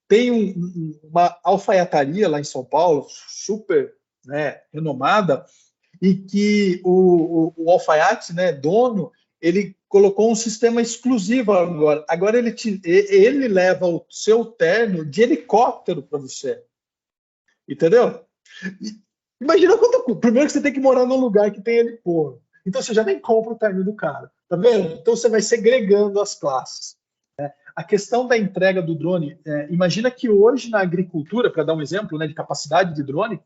Tem uma alfaiataria lá em São Paulo, super, né, renomada, e que o alfaiate, né, dono, ele colocou um sistema exclusivo agora. Agora ele leva o seu terno de helicóptero para você. Entendeu? Imagina quanto. Primeiro que você tem que morar num lugar que tem heliporto. Então você já nem compra o terno do cara. Tá vendo? Então você vai segregando as classes. Né? A questão da entrega do drone, imagina que hoje na agricultura, para dar um exemplo, né, de capacidade de drone,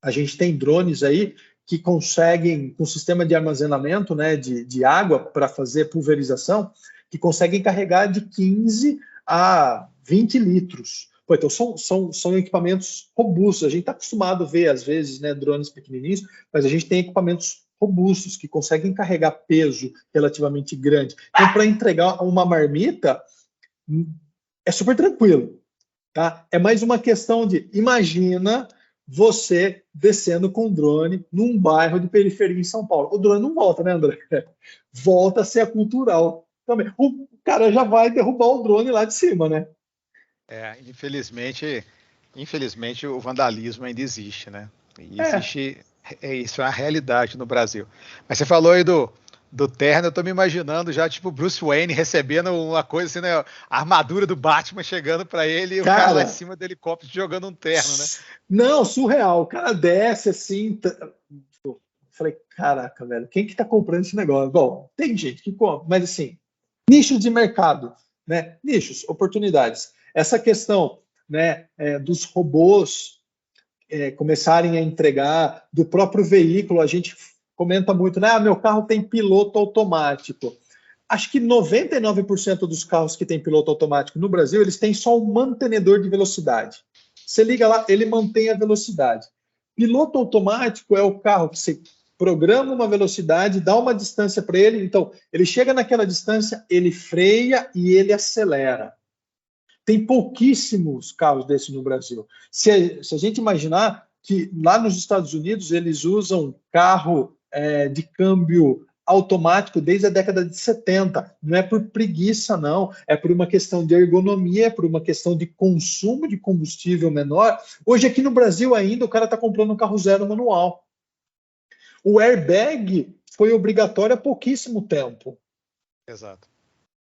a gente tem drones aí que conseguem, com sistema de armazenamento, né, de água para fazer pulverização, que conseguem carregar de 15 a 20 litros. Pô, então são equipamentos robustos. A gente está acostumado a ver, às vezes, né, drones pequenininhos, mas a gente tem equipamentos robustos que conseguem carregar peso relativamente grande. Então, para entregar uma marmita, é super tranquilo. Tá? É mais uma questão de, imagina você descendo com drone num bairro de periferia em São Paulo. O drone não volta, né, André? Volta a ser a cultural também. O cara já vai derrubar o drone lá de cima, né? Infelizmente o vandalismo ainda existe, né? E existe, isso é uma realidade no Brasil. Mas você falou aí do do terno, eu tô me imaginando já, tipo, Bruce Wayne recebendo uma coisa assim, né? A armadura do Batman chegando pra ele e o cara lá em cima do helicóptero jogando um terno, né? Não, surreal. O cara desce assim. Falei, caraca, velho, quem que tá comprando esse negócio? Bom, tem gente que compra, mas assim, nichos de mercado, né? Nichos, oportunidades. Essa questão, né, dos robôs começarem a entregar, do próprio veículo, a gente comenta muito, né? Meu carro tem piloto automático. Acho que 99% dos carros que tem piloto automático no Brasil, eles têm só um mantenedor de velocidade. Você liga lá, ele mantém a velocidade. Piloto automático é o carro que você programa uma velocidade, dá uma distância para ele, então ele chega naquela distância, ele freia e ele acelera. Tem pouquíssimos carros desses no Brasil. Se a gente imaginar que lá nos Estados Unidos eles usam carro de câmbio automático desde a década de 70, não é por preguiça não, é por uma questão de ergonomia, é por uma questão de consumo de combustível menor. Hoje aqui no Brasil ainda o cara está comprando um carro zero manual. O airbag foi obrigatório há pouquíssimo tempo. Exato.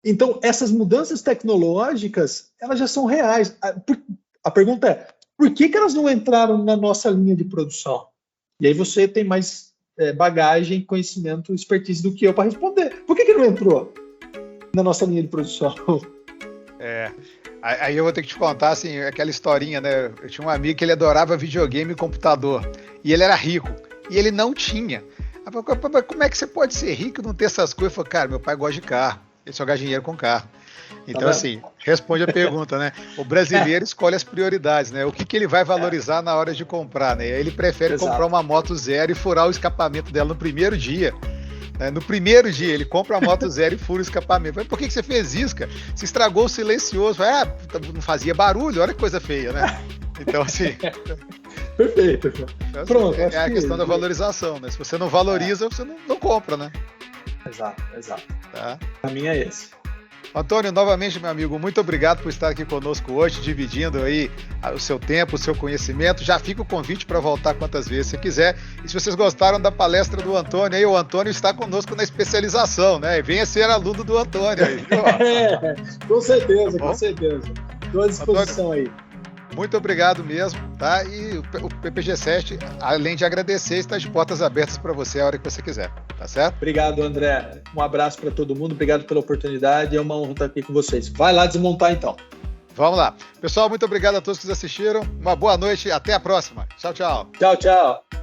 Então, essas mudanças tecnológicas, elas já são reais. A pergunta é, por que elas não entraram na nossa linha de produção? E aí você tem mais bagagem, conhecimento, expertise do que eu para responder. Por que não entrou na nossa linha de produção? Aí eu vou ter que te contar, assim, aquela historinha, né? Eu tinha um amigo que ele adorava videogame e computador. E ele era rico. E ele não tinha. Como é que você pode ser rico e não ter essas coisas? Eu falei, cara, meu pai gosta de carro. Ele só gasta dinheiro com carro. Então, assim, responde a pergunta, né? O brasileiro escolhe as prioridades, né? O que ele vai valorizar na hora de comprar, né? Ele prefere comprar uma moto zero e furar o escapamento dela no primeiro dia. No primeiro dia, ele compra a moto zero e fura o escapamento. Mas por que você fez isso, cara? Se estragou o silencioso. Não fazia barulho, olha que coisa feia, né? Então, assim... Perfeito. Então, pronto. É a questão da valorização, né? Se você não valoriza, você não compra, né? Exato. Tá? Para mim é esse. Antônio, novamente, meu amigo, muito obrigado por estar aqui conosco hoje, dividindo aí o seu tempo, o seu conhecimento. Já fica o convite para voltar quantas vezes você quiser. E se vocês gostaram da palestra do Antônio, aí o Antônio está conosco na especialização, né? E venha ser aluno do Antônio aí. Com certeza, com certeza. Estou à disposição Antônio, aí. Muito obrigado mesmo, tá? E o PPG7, além de agradecer, está de portas abertas para você a hora que você quiser, tá certo? Obrigado, André. Um abraço para todo mundo, obrigado pela oportunidade, é uma honra estar aqui com vocês. Vai lá desmontar então. Vamos lá. Pessoal, muito obrigado a todos que assistiram, uma boa noite e até a próxima. Tchau, tchau. Tchau, tchau.